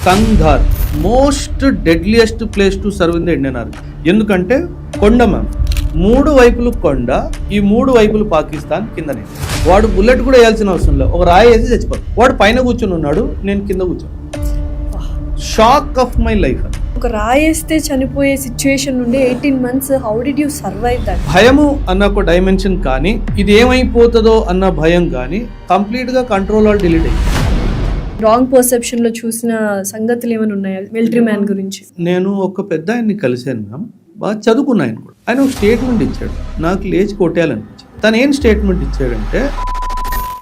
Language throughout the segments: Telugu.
కంధార్ most deadliest place to serve in the Indian army. ఎందుకంటే కొండ మ్యామ్, 3 వైపులు కొండ, ఈ 3 వైపులు పాకిస్తాన్, కిందనే. వాడు బుల్లెట్ కూడా వేయాల్సిన అవసరం లేదు, ఒక రాయి వేసి చచ్చిపోతాడు. వాడు పైన కూర్చొని ఉన్నాడు, నేను కింద కూర్చొని. Shock of my life. ఒక రాయేస్తే చనిపోయే సిచ్యుయేషన్ నుండి 18 months, how did you survive that? భయము అన్న ఒక డైమెన్షన్ కానీ, ఇది ఏమైపోతుందో అన్న భయం కానీ కంప్లీట్ గా కంట్రోల్ ఆల్ డిలీట్ అయ్యింది. రాంగ్ పర్సెప్షన్ లో చూసిన సంగతులు ఏమైనా ఉన్నాయా మిలిటరీ మ్యాన్ గురించి? నేను ఒక పెద్ద ఆయన్ని కలిశాను మ్యామ్, బాగా చదువుకున్న ఆయన కూడా. ఆయన ఒక స్టేట్మెంట్ ఇచ్చాడు, నాకు లేచి కొట్టేయాలనిపించింది. తను ఏం స్టేట్మెంట్ ఇచ్చాడంటే,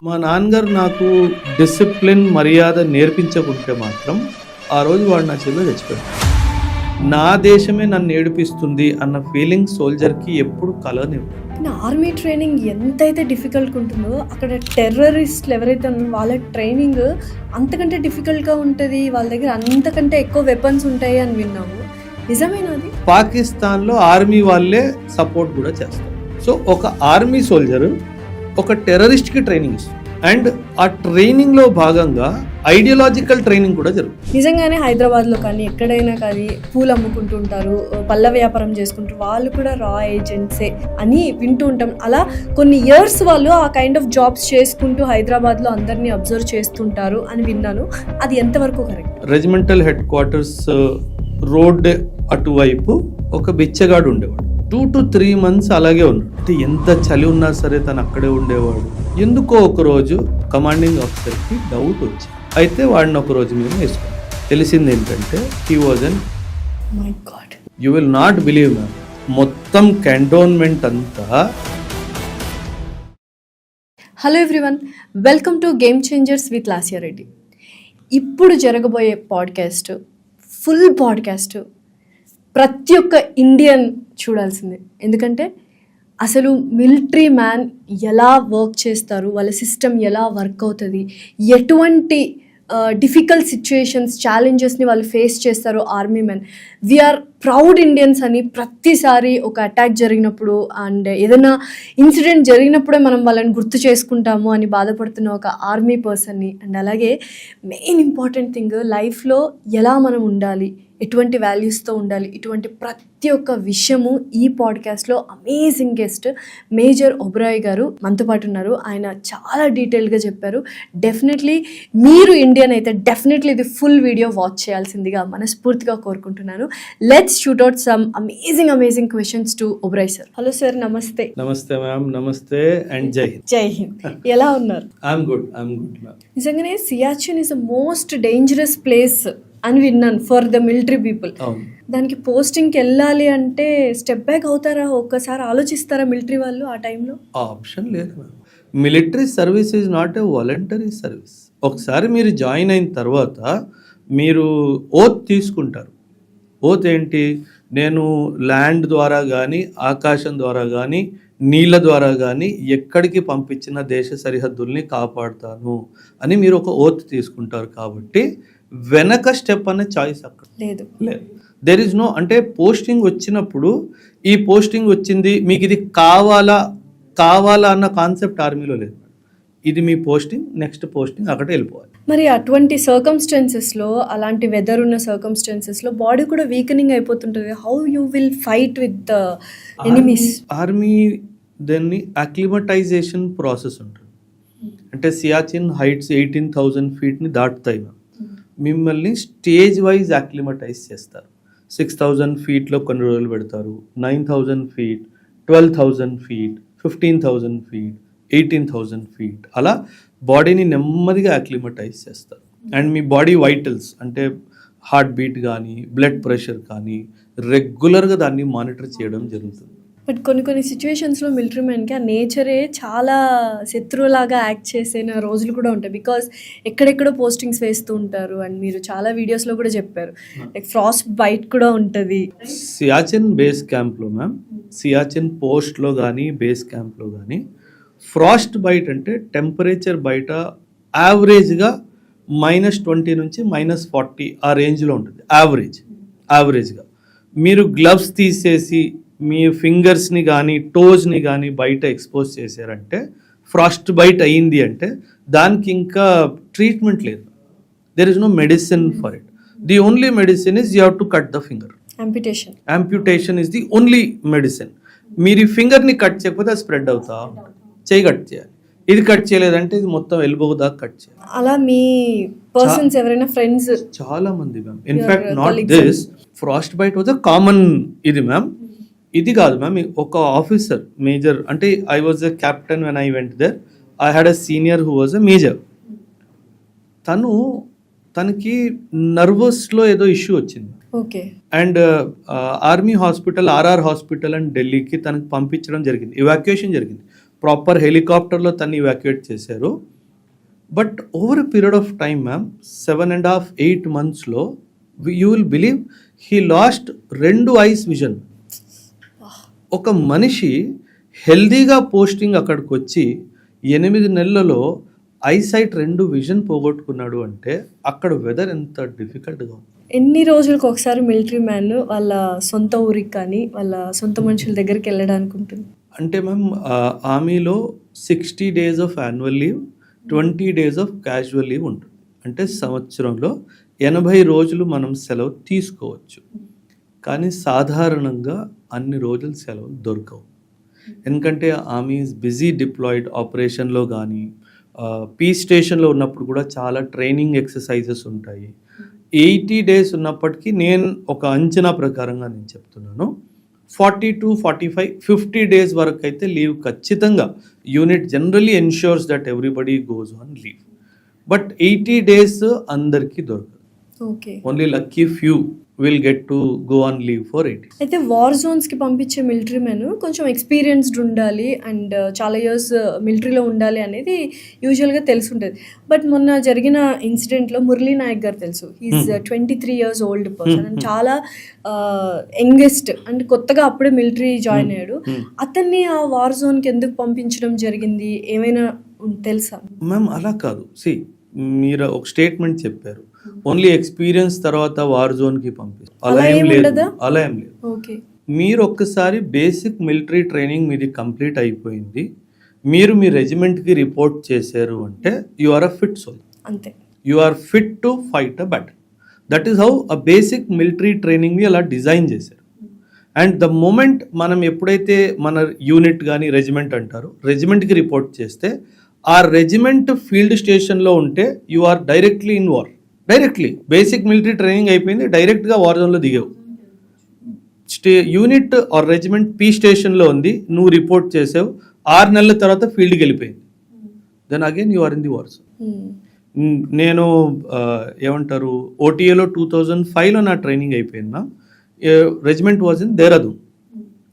మా నాన్నగారు నాకు డిసిప్లిన్ మర్యాద నేర్పించకుంటే మాత్రం ఆ రోజు వాడు నా చేతిలో చచ్చిపోయాడు. నా దేశమే నన్ను ఏడిపిస్తుంది అన్న ఫీలింగ్ సోల్జర్కి ఎప్పుడు కలగనివ్వదు. ఆర్మీ ట్రైనింగ్ ఎంతైతే డిఫికల్ట్గా ఉంటుందో, అక్కడ టెర్రరిస్టులు ఎవరైతే ఉన్నారో వాళ్ళ ట్రైనింగ్ అంతకంటే డిఫికల్ట్గా ఉంటుంది. వాళ్ళ దగ్గర అంతకంటే ఎక్కువ వెపన్స్ ఉంటాయి అని విన్నాము. నిజమేనాది? పాకిస్తాన్లో ఆర్మీ వాళ్ళే సపోర్ట్ కూడా చేస్తారు. సో ఒక ఆర్మీ సోల్జర్ ఒక టెర్రరిస్ట్కి ట్రైనింగ్ ఇస్తుంది, అండ్ ఆ ట్రైనింగ్లో భాగంగా ఐడియాలజికల్ ట్రైనింగ్ కూడా జరుగుతుంది. నిజంగానే హైదరాబాద్లో కానీ ఎక్కడైనా కానీ పూలు అమ్ముకుంటుంటారు, పళ్ళ వ్యాపారం చేసుకుంటారు, వాళ్ళు కూడా రా ఏజెంట్సే అని వింటూ ఉంటాం. అలా కొన్ని ఇయర్స్ వాళ్ళు ఆ కైండ్ ఆఫ్ జాబ్స్ చేసుకుంటూ హైదరాబాద్లో అందరినీ అబ్జర్వ్ చేస్తుంటారు అని విన్నాను. అది ఎంతవరకు correct? Regimental head quarters road అటువైపు ఒక బిచ్చగాడు ఉండేవాడు. 2 to 3 months అలాగే ఉన్నాడు. ఎంత చలి ఉన్నా సరే తను అక్కడే ఉండేవాడు. ఎందుకో ఒకరోజు కమాండింగ్ ఆఫీసర్కి డౌట్ వచ్చి, అయితే వాడిని ఒక రోజు మేము వేసుకున్నాం. తెలిసింది ఏంటంటే, he was an, my God, you will not believe ma'am, మొత్తం కంటోన్మెంట్ అంతా. Hello everyone, welcome to game changers with Lasya Reddy. ఇప్పుడు జరగబోయే పాడ్కాస్ట్, ఫుల్ పాడ్కాస్ట్ ప్రతి ఒక్క ఇండియన్ చూడాల్సిందే. ఎందుకంటే అసలు మిలిటరీ మ్యాన్ ఎలా వర్క్ చేస్తారు, వాళ్ళ సిస్టమ్ ఎలా వర్క్ అవుతుంది, ఎటువంటి డిఫికల్ట్ సిచ్యుయేషన్స్, ఛాలెంజెస్ని వాళ్ళు ఫేస్ చేస్తారు army men. We're proud Indians అని ప్రతిసారి ఒక అటాక్ జరిగినప్పుడు అండ్ ఏదైనా ఇన్సిడెంట్ జరిగినప్పుడే మనం వాళ్ళని గుర్తు చేసుకుంటాము అని బాధపడుతున్న ఒక ఆర్మీ పర్సన్ని. అండ్ అలాగే మెయిన్ ఇంపార్టెంట్ థింగ్, లైఫ్లో ఎలా మనం ఉండాలి, ఎటువంటి వాల్యూస్తో ఉండాలి, ఇటువంటి ప్రతి ఒక్క విషయము ఈ పాడ్కాస్ట్లో అమేజింగ్ గెస్ట్ మేజర్ ఒబ్రాయ్ గారు మనతో పాటు ఉన్నారు. ఆయన చాలా డీటెయిల్గా చెప్పారు. డెఫినెట్లీ మీరు ఇండియన్ అయితే డెఫినెట్లీ ఇది ఫుల్ వీడియో వాచ్ చేయాల్సిందిగా మనస్ఫూర్తిగా కోరుకుంటున్నాను. Let's shoot out some amazing questions to Oberoi sir. Hello sir, నమస్తే. నమస్తే మ్యామ్, నమస్తే అండ్ జై హింద్. జై హింద్. ఎలా ఉన్నారు? I'm good ma'am. నిజంగానే Siachen is the most dangerous place అని విన్నాను ఫర్ ద మిలిటరీ పీపుల్. దానికి పోస్టింగ్కి వెళ్ళాలి అంటే స్టెప్ బ్యాక్ అవుతారా? ఒక్కసారి ఆలోచిస్తారా మిలిటరీ వాళ్ళు ఆ టైంలో? ఆప్షన్ లేదు ma'am. Military service is not a voluntary service. ఒకసారి మీరు జాయిన్ అయిన తర్వాత మీరు ఓత్ తీసుకుంటారు. ఓత్ ఏంటి? నేను ల్యాండ్ ద్వారా కానీ, ఆకాశం ద్వారా కానీ, నీళ్ళ ద్వారా కానీ ఎక్కడికి పంపించిన దేశ సరిహద్దుల్ని కాపాడుతాను అని మీరు ఒక ఓత్ తీసుకుంటారు. కాబట్టి వెనక స్టెప్ అనే చాయిస్ అక్కడ లేదు. దెర్ ఇస్ నో, అంటే పోస్టింగ్ వచ్చినప్పుడు ఈ పోస్టింగ్ వచ్చింది మీకు ఇది కావాలా అన్న కాన్సెప్ట్ ఆర్మీలో లేదు. ఇది మీ పోస్టింగ్, నెక్స్ట్ పోస్టింగ్, అక్కడే వెళ్ళిపోవాలి. మరి అటువంటి సర్కమ్స్టాన్సెస్లో, అలాంటి వెదర్ ఉన్న సర్కమ్స్టాన్సెస్లో బాడీ కూడా వీకనింగ్ అయిపోతుంటుంది. How you will fight with the enemies? Army దాన్ని అక్లిమటైజేషన్ ప్రాసెస్ ఉంటుంది. అంటే సియాచిన్ హైట్స్ 18,000 feetని దాటుతాయి. మిమ్మల్ని స్టేజ్ వైజ్ అక్లిమటైజ్ చేస్తారు. 6,000 feetలో కొన్ని రోజులు పెడతారు, 9,000 feet, 12,000 feet, 15,000 feet, 18,000 feet, అలా బాడీని నెమ్మదిగా అక్లిమటైజ్ చేస్తారు. అండ్ మీ బాడీ వైటల్స్ అంటే హార్ట్ బీట్ కానీ, బ్లడ్ ప్రెషర్ కానీ రెగ్యులర్గా దాన్ని మానిటర్ చేయడం జరుగుతుంది. బట్ కొన్ని సిచ్యువేషన్స్లో మిలిటరీ మ్యాన్కి ఆ నేచరే చాలా శత్రువులాగా యాక్ట్ చేసిన రోజులు కూడా ఉంటాయి. బికాస్ ఎక్కడెక్కడో పోస్టింగ్స్ వేస్తూ ఉంటారు అండ్ మీరు చాలా వీడియోస్లో కూడా చెప్పారు, లైక్ ఫ్రాస్ట్ బైట్ కూడా ఉంటుంది. సియాచిన్ బేస్ క్యాంప్లో మ్యామ్, సియాచిన్ పోస్ట్లో కానీ బేస్ క్యాంప్లో కానీ ఫ్రాస్ట్ బైట్ అంటే టెంపరేచర్ బయట యావరేజ్గా -20 నుంచి -40 ఆ రేంజ్లో ఉంటుంది. యావరేజ్గా మీరు గ్లవ్స్ తీసేసి మీ ఫింగర్స్ని కానీ టోస్ని కానీ బయట ఎక్స్పోజ్ చేశారంటే, ఫ్రాస్ట్ బైట్ అయ్యింది అంటే దానికి ఇంకా ట్రీట్మెంట్ లేదు. There is no medicine for it. The only medicine is you have to cut the finger. Amputation. Amputation is the only medicine. మీరు ఈ ఫింగర్ని కట్ చేయకపోతే అది స్ప్రెడ్ అవుతా, చేయి కట్ చేయాలి. ఇది కట్ చేయలేదంటే ఇది మొత్తం ఎల్బో దాకా కట్ చేయాలి. అలా మీ పర్సన్స్ ఎవరైనా ఫ్రెండ్స్? చాలా మంది ma'am. In fact not this frostbite was a common ఇది మ్యామ్. ఇది కాదు మ్యామ్, ఒక ఆఫీసర్ మేజర్, అంటే I was a captain when I went there. I had a senior who was a major. తనకి నర్వస్లో ఏదో ఇష్యూ వచ్చింది. Okay. And army hospital, RR hospital and ఢిల్లీకి తనకి పంపించడం జరిగింది. ఇవాక్యుయేషన్ జరిగింది. ప్రాపర్ హెలికాప్టర్లో తను ఇవాక్యుయేట్ చేశారు. But over a period of time ma'am, 7.5 8 monthsలో you will believe he lost 2 eyes vision. ఒక మనిషి హెల్దీగా పోస్టింగ్ అక్కడికి వచ్చి 8 నెలలలో ఐసైట్ 2 విజన్ పోగొట్టుకున్నాడు అంటే అక్కడ వెదర్ ఎంత డిఫికల్ట్గా ఉంది. ఎన్ని రోజులకు ఒకసారి మిలిటరీ మ్యాన్ వాళ్ళ సొంత ఊరికి కానీ వాళ్ళ సొంత మనుషుల దగ్గరికి వెళ్ళడానికి ఉంటుంది? అంటే మ్యామ్ ఆర్మీలో 60 days of annual leave, 20 days of casual leave ఉంటుంది. అంటే సంవత్సరంలో 80 రోజులు మనం సెలవు తీసుకోవచ్చు. కానీ సాధారణంగా అన్ని రోజులు సెలవు దొరకవు. ఎందుకంటే ఆర్మీ ఈజ్ బిజీ డిప్లాయిడ్ ఆపరేషన్లో కానీ, పీస్ స్టేషన్లో ఉన్నప్పుడు కూడా చాలా ట్రైనింగ్ ఎక్సర్సైజెస్ ఉంటాయి. 80 days ఉన్నప్పటికీ నేను ఒక అంచనా ప్రకారంగా నేను చెప్తున్నాను, 40 to 45, 50 days వరకు అయితే లీవ్ ఖచ్చితంగా unit generally ensures that everybody goes on leave. But 80 days అందరికీ దొరకదు. Okay. Only lucky few will get to go on leave for 80. అయితే వార్ జోన్స్కి పంపించే మిలిటరీ మెన్ కొంచెం ఎక్స్పీరియన్స్డ్ ఉండాలి అండ్ చాలా ఇయర్స్ మిలిటరీలో ఉండాలి అనేది యూజువల్గా తెలిసి ఉంటుంది. బట్ మొన్న జరిగిన ఇన్సిడెంట్లో మురళీ నాయక్ గారు తెలుసు, is 23 years old person and చాలా యంగెస్ట్ అండ్ కొత్తగా అప్పుడే మిలిటరీ జాయిన్ అయ్యాడు. అతన్ని ఆ వార్ జోన్కి ఎందుకు పంపించడం జరిగింది, ఏమైనా తెలుసా? మ్యామ్ అలా కాదు. మీరు ఒక స్టేట్మెంట్ చెప్పారు, ఓన్లీ ఎక్స్పీరియన్స్ తర్వాత వార్ జోన్కి పంపిస్తారు. అలా ఏం లేదు. ఓకే. మీరు ఒక్కసారి బేసిక్ మిలిటరీ ట్రైనింగ్ మీది కంప్లీట్ అయిపోయింది, మీరు మీ రెజిమెంట్కి రిపోర్ట్ చేశారు అంటే you are a fit soldier. అంతే. You are fit to fight a battle. That is how a basic military ట్రైనింగ్ని అలా డిజైన్ చేశారు. అండ్ ద మూమెంట్ మనం ఎప్పుడైతే మన యూనిట్ కానీ రెజిమెంట్ అంటారు, రెజిమెంట్కి రిపోర్ట్ చేస్తే ఆ రెజిమెంట్ ఫీల్డ్ స్టేషన్లో ఉంటే you are directly in war. Directly basic military training అయిపోయింది, డైరెక్ట్గా వార్ జోన్లో దిగావు. యూనిట్ ఆర్ రెజిమెంట్ పీ స్టేషన్లో ఉంది, నువ్వు రిపోర్ట్ చేసావు, 6 నెలల తర్వాత ఫీల్డ్కి వెళ్ళిపోయింది, then again you are in the war zone. నేను ఏమంటారు ఓటీఏలో 2005లో నా ట్రైనింగ్ అయిపోయింది ma'am. Regiment was in Dehradun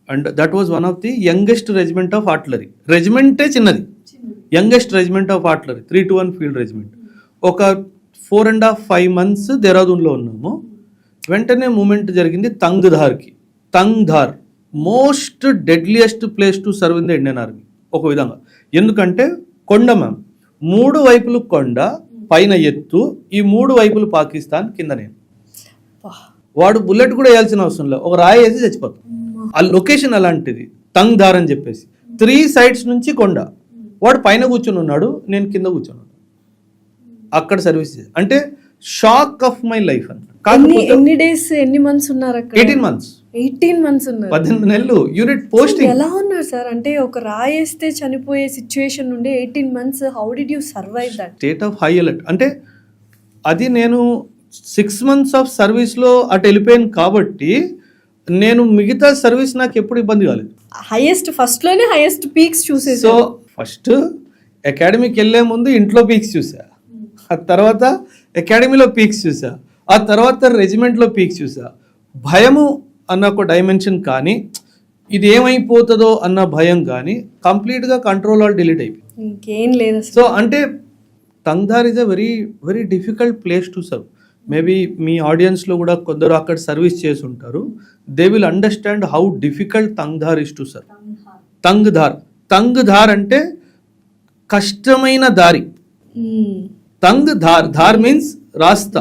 and that was one of the youngest regiment of artillery. రెజిమెంటే చిన్నది, youngest regiment of artillery, 3-1 field regiment. ఒక 4.5 months దేహ్రాదూన్లో ఉన్నాము. వెంటనే మూమెంట్ జరిగింది తంగ్ధార్కి. Tangdhar most deadliest place to serve in the Indian army ఒక విధంగా. ఎందుకంటే కొండ మ్యామ్, 3 వైపులు కొండ, పైన ఎత్తు, ఈ 3 వైపులు పాకిస్తాన్, కింద నేను. వాడు బుల్లెట్ కూడా వేయాల్సిన అవసరం లేదు, ఒక రాయి వేసి చచ్చిపోతాం. ఆ లొకేషన్ అలాంటిది తంగ్ధార్ అని చెప్పేసి. 3 sides నుంచి కొండ, వాడు పైన కూర్చొని ఉన్నాడు, నేను కింద కూర్చొని ఉన్నాడు. అక్కడ సర్వీస్ అంటే షాక్ ఆఫ్ మై లైఫ్ అన్న. ఎన్ని డేస్ ఎన్ని మంత్స్ ఉన్నారు అక్కడ? 18 months. 18 months ఉన్నారు. 18 నెలలు యూనిట్ పోస్టింగ్. ఎలా ఉన్నారు సార్? అంటే ఒక రాయేస్తే చనిపోయే సిచ్యువేషన్ నుండి 18 months, how did you survive that? State of high alert. అంటే అది నేను 6 months ఆఫ్ సర్వీస్లో అటు వెళ్ళిపోయాను కాబట్టి నేను మిగతా సర్వీస్ నాకు ఎప్పుడు ఇబ్బంది కాలేదు. హైయెస్ట్ ఫస్ట్లోనే హైయెస్ట్ పీక్స్ చూసేసి. సో ఫస్ట్ అకాడమీకి వెళ్ళే ముందు ఇంట్లో పీక్స్ చూసా, ఆ తర్వాత అకాడమీలో పీక్స్ చూసా, ఆ తర్వాత రెజిమెంట్లో పీక్స్ చూసా. భయము అన్న ఒక డైమెన్షన్ కానీ, ఇది ఏమైపోతుందో అన్న భయం కానీ కంప్లీట్గా కంట్రోల్ ఆల్ డిలీట్ అయిపోయింది, ఇంకేం లేదు. సో అంటే Tangdhar is a very very difficult place to serve. Maybe మీ ఆడియన్స్లో కూడా కొందరు అక్కడ సర్వీస్ చేసి ఉంటారు, they will understand how difficult Tangdhar is to serve. Tangdhar, Tangdhar అంటే కష్టమైన దారి. తంగ్ధార్, ధార్ మీన్స్ రాస్తా,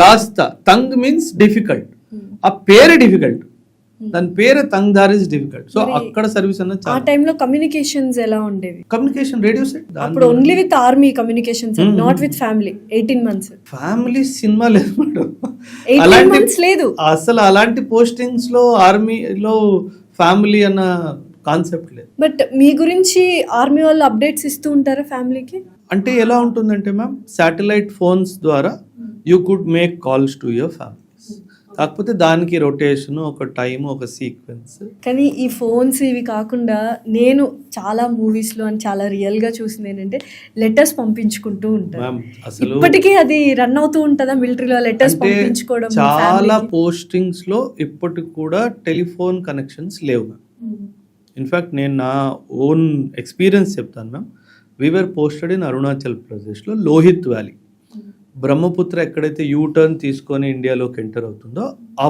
రాస్తా, తంగ్ మీన్స్ డిఫికల్ట్. ఆ పేరే డిఫికల్ట్, దాని పేరే తంగ్ధార్ ఇస్ డిఫికల్ట్. సో అక్కడ సర్వీస్ అన్న ఆ టైంలో కమ్యూనికేషన్స్ ఎలా ఉండేవి? Communication radio set. అప్పుడు only with army communications, not with family. 18 months family cinema లేదు మేడం. 18 months లేదు. అసలు అలాంటి పోస్టింగ్స్ లో ఆర్మీలో ఫ్యామిలీ అన్న కాన్సెప్ట్ లేదు. బట్ మీ గురించి ఆర్మీ వాళ్ళు అప్డేట్స్ ఇస్తూ ఉంటారా ఫ్యామిలీకి? అంటే ఎలా ఉంటుందంటే మ్యామ్, శాటిలైట్ ఫోన్స్ ద్వారా you could make calls to your families. కాకపోతే దానికి రొటేషన్, ఒక టైం, ఒక సీక్వెన్స్. కానీ ఈ ఫోన్స్ ఇవి కాకుండా నేను చాలా మూవీస్లో అని చాలా రియల్గా చూసింది ఏంటంటే లెటర్స్ పంపించుకుంటూ ఉంటారు. మ్యామ్ అసలు ఇప్పటికీ అది రన్ అవుతూ ఉంటుందా మిలిటరీలో, లెటర్స్ పంపించుకోవడం? చాలా పోస్టింగ్స్ లో ఇప్పటికి కూడా టెలిఫోన్ కనెక్షన్స్ లేవు మ్యామ్. ఇన్ఫ్యాక్ట్ నేను నా ఓన్ ఎక్స్పీరియన్స్ చెప్తాను ma'am. We're posted in Arunachal ప్రదేశ్లో లోహిత్ వ్యాలీ. బ్రహ్మపుత్ర ఎక్కడైతే యూటర్న్ తీసుకొని ఇండియాలోకి ఎంటర్ అవుతుందో ఆ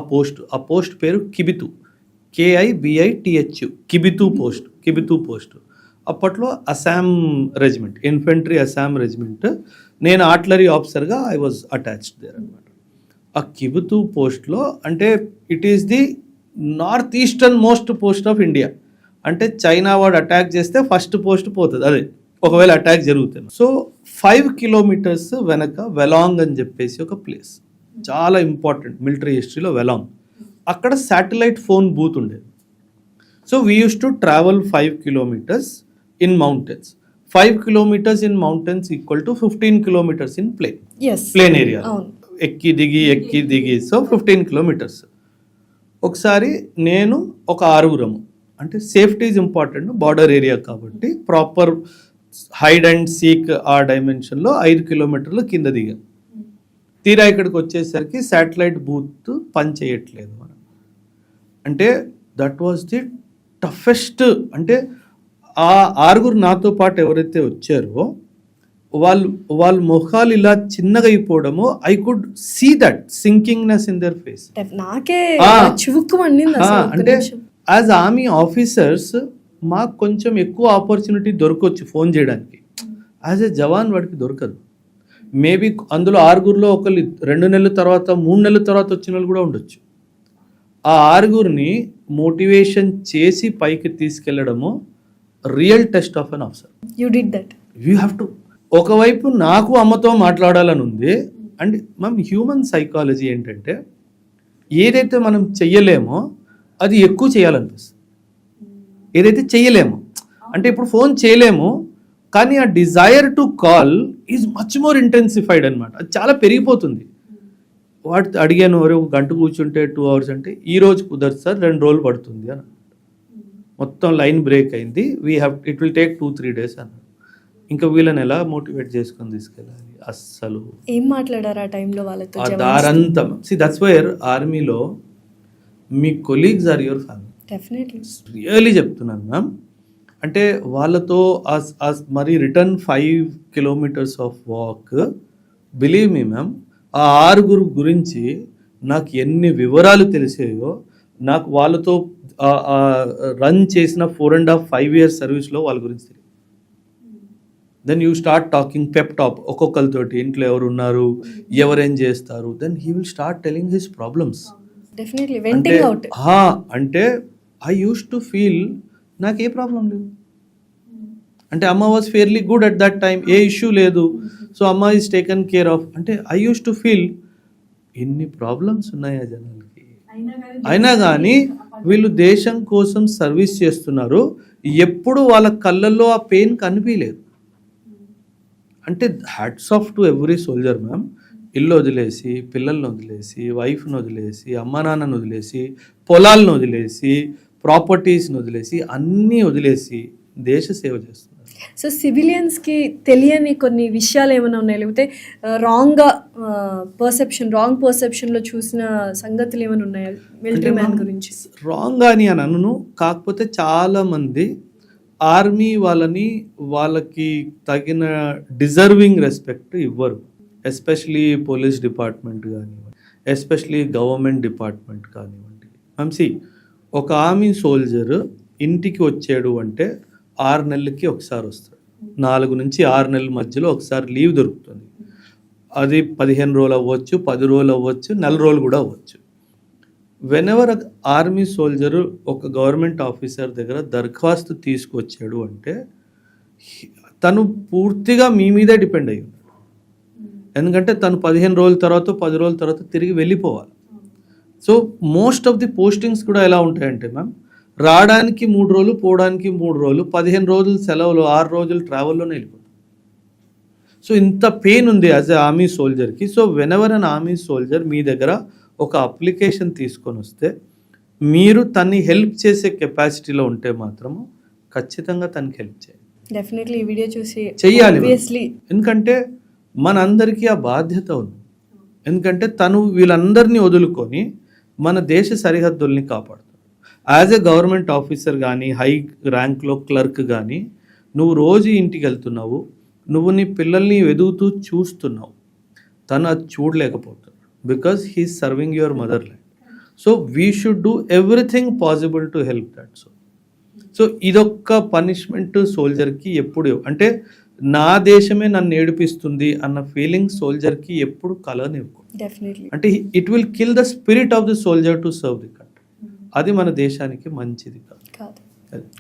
పోస్ట్ పేరు కిబితు, KIBITHU, కిబితు పోస్ట్. అప్పట్లో Assam regiment, infantry Assam regiment. నేను ఆర్టిలరీ ఆఫీసర్గా ఐ వాజ్ అటాచ్డ్ దేర్ అనమాట. ఆ కిబితు పోస్ట్లో అంటే it is the north eastern most post of India. అంటే చైనా వాడు అటాక్ చేస్తే ఫస్ట్ పోస్ట్ పోతుంది అదే, ఒకవేళ అటాక్ జరుగుతుంది. సో 5 kilometers వెనక వెలాంగ్ అని చెప్పేసి ఒక ప్లేస్, చాలా ఇంపార్టెంట్ మిలిటరీ హిస్టరీలో వెలాంగ్. అక్కడ శాటిలైట్ ఫోన్ బూత్ ఉండేది. So we use to travel 5 kilometers in mountains. 5 kilometers in mountains equal to 15 kilometers in plain area. ఎక్కి దిగి సో 15 kilometers. ఒకసారి నేను ఒక 6 అంటే safety is important, border area కాబట్టి ప్రాపర్ హైడ్ అండ్ సీక్ ఆ డైమెన్షన్లో 5 kilometers కింద దిగాం. తీరా ఇక్కడికి వచ్చేసరికి శాటిలైట్ బూత్ పని చేయట్లేదు మనం. అంటే దట్ వాజ్ ది టఫెస్ట్. అంటే ఆ 6 నాతో పాటు ఎవరైతే వచ్చారో వాళ్ళ ముఖాలు ఇలా చిన్నగా అయిపోవడము, I could see that sinkingness in their face. నాకే చివుక్కుమండింది అసలు. అంటే యాజ్ ఆర్మీ ఆఫీసర్స్ మాకు కొంచెం ఎక్కువ ఆపర్చునిటీ దొరకవచ్చు ఫోన్ చేయడానికి. యాజ్ ఎ జవాన్ వాడికి దొరకదు. మేబీ అందులో 6 ఒకళ్ళు 2 నెలల తర్వాత 3 నెలల తర్వాత వచ్చిన వాళ్ళు కూడా ఉండొచ్చు. ఆ 6 మోటివేషన్ చేసి పైకి తీసుకెళ్లడము real test of an officer. You did that. You have to. ఒకవైపు నాకు అమ్మతో మాట్లాడాలని ఉంది. అండ్ మనం హ్యూమన్ సైకాలజీ ఏంటంటే ఏదైతే మనం చెయ్యలేమో అది ఎక్కువ చేయాలనిపిస్తుంది. ఏదైతే చేయలేము అంటే ఇప్పుడు ఫోన్ చేయలేము, కానీ ఆ desire to call is much more intensified అనమాట. అది చాలా పెరిగిపోతుంది. వాటి అడిగాను, ఒక గంట కూర్చుంటే 2 hours అంటే ఈ రోజు కుదరదు సార్, 2 రోజులు పడుతుంది అని. మొత్తం లైన్ బ్రేక్ అయింది. ఇట్ విల్ టేక్ 2-3 days అన్నారు. ఇంకా వీళ్ళని ఎలా మోటివేట్ చేసుకొని తీసుకెళ్ళాలి? అస్సలు ఏం మాట్లాడారు ఆ టైంలో వాళ్ళతో? దారంతా దట్స్ వైర్ ఆర్మీలో మీ colleagues are your family. Definitely really చెప్తున్నాను మ్యామ్. అంటే వాళ్ళతో మరి return 5 kilometers of walk, believe me ma'am, ఆ 6 గురించి నాకు ఎన్ని వివరాలు తెలిసాయో. నాకు వాళ్ళతో రన్ చేసిన 4.5 years సర్వీస్లో వాళ్ళ గురించి తెలియదు. Then you start talking pep talk ఒక్కొక్కరితోటి, ఇంట్లో ఎవరు ఉన్నారు, ఎవరేం చేస్తారు. Then he will start telling his problems. Definitely venting out. అంటే ఐ యూస్ టు ఫీల్ నాకు ఏ ప్రాబ్లం లేదు. అంటే అమ్మ was fairly good at that time, ఏ ఇష్యూ లేదు. సో అమ్మ ఈజ్ టేకన్ కేర్ ఆఫ్. అంటే ఐ యూస్ టు ఫీల్ ఇన్ని ప్రాబ్లమ్స్ ఉన్నాయా జనాలకి, అయినా కానీ వీళ్ళు దేశం కోసం సర్వీస్ చేస్తున్నారు. ఎప్పుడు వాళ్ళ కళ్ళల్లో ఆ పెయిన్ కనిపించలేదు. అంటే hats off to every soldier ma'am. ఇల్లు వదిలేసి, పిల్లల్ని వదిలేసి, వైఫ్ని వదిలేసి, అమ్మ నాన్నని వదిలేసి, పొలాలను వదిలేసి, ప్రాపర్టీస్ని వదిలేసి, అన్నీ వదిలేసి దేశ సేవ చేస్తున్నారు. సో సివిలియన్స్కి తెలియని కొన్ని విషయాలు ఏమైనా ఉన్నాయి, లేకపోతే రాంగ్ పర్సెప్షన్లో చూసిన సంగతులు ఏమైనా ఉన్నాయా మిలిటరీ మ్యాన్ గురించి? రాంగ్ అని అనను, కాకపోతే చాలామంది ఆర్మీ వాళ్ళకి తగిన డిజర్వింగ్ రెస్పెక్ట్ ఇవ్వరు. ఎస్పెషలీ పోలీస్ డిపార్ట్మెంట్ కానివ్వండి, ఎస్పెషలీ గవర్నమెంట్ డిపార్ట్మెంట్ కానివ్వండి. మంచి ఒక ఆర్మీ సోల్జర్ ఇంటికి వచ్చాడు అంటే 6 నెలలకి ఒకసారి వస్తాడు. 4 నుంచి 6 నెలల మధ్యలో ఒకసారి లీవ్ దొరుకుతుంది. అది 15 రోజులు అవ్వచ్చు, 10 రోజులు అవ్వచ్చు, 4 రోజులు కూడా అవ్వచ్చు. వెనెవర్ ఆర్మీ సోల్జరు ఒక గవర్నమెంట్ ఆఫీసర్ దగ్గర దరఖాస్తు తీసుకొచ్చాడు అంటే తను పూర్తిగా మీ మీదే డిపెండ్ అయ్యి ఉన్నాడు. ఎందుకంటే తను 15 రోజుల తర్వాత 10 రోజుల తర్వాత తిరిగి వెళ్ళిపోవాలి. So most of the postings కూడా ఎలా ఉంటాయంటే మ్యామ్, రావడానికి 3 రోజులు, పోవడానికి 3 రోజులు, 15 రోజులు సెలవులు, 6 రోజులు ట్రావెల్లోనే వెళ్ళిపోతాం. సో ఇంత పెయిన్ ఉంది యాజ్ ఎ ఆర్మీ సోల్జర్కి. So whenever an army soldier మీ దగ్గర ఒక అప్లికేషన్ తీసుకొని వస్తే, మీరు తన్ని హెల్ప్ చేసే కెపాసిటీలో ఉంటే మాత్రము ఖచ్చితంగా తనకి హెల్ప్ చేయాలి. డెఫినెట్లీ ఈ వీడియో చూసి చెయ్యాలి. obviously ఎందుకంటే మనందరికీ ఆ బాధ్యత ఉంది. ఎందుకంటే తను వీళ్ళందరినీ వదులుకొని మన దేశ సరిహద్దుల్ని కాపాడుతాడు. యాజ్ ఎ గవర్నమెంట్ ఆఫీసర్ కానీ, హై ర్యాంక్లో క్లర్క్ కానీ, నువ్వు రోజు ఇంటికి వెళ్తున్నావు, నువ్వు నీ పిల్లల్ని వెదుగుతూ చూస్తున్నావు, తను అది చూడలేకపోతున్నాడు. Because he is serving your motherland. So we should do everything possible to help that. So ఇదొక్క పనిష్మెంట్ సోల్జర్కి ఎప్పుడు, అంటే నా దేశమే నన్ను ఏడిపిస్తుంది అన్న ఫీలింగ్ సోల్జర్కి ఎప్పుడు కలనివ్వకు. డెఫినెట్లీ అంటే it will kill the spirit of the soldier to serve the country. అది మన దేశానికి మంచిది కాదు.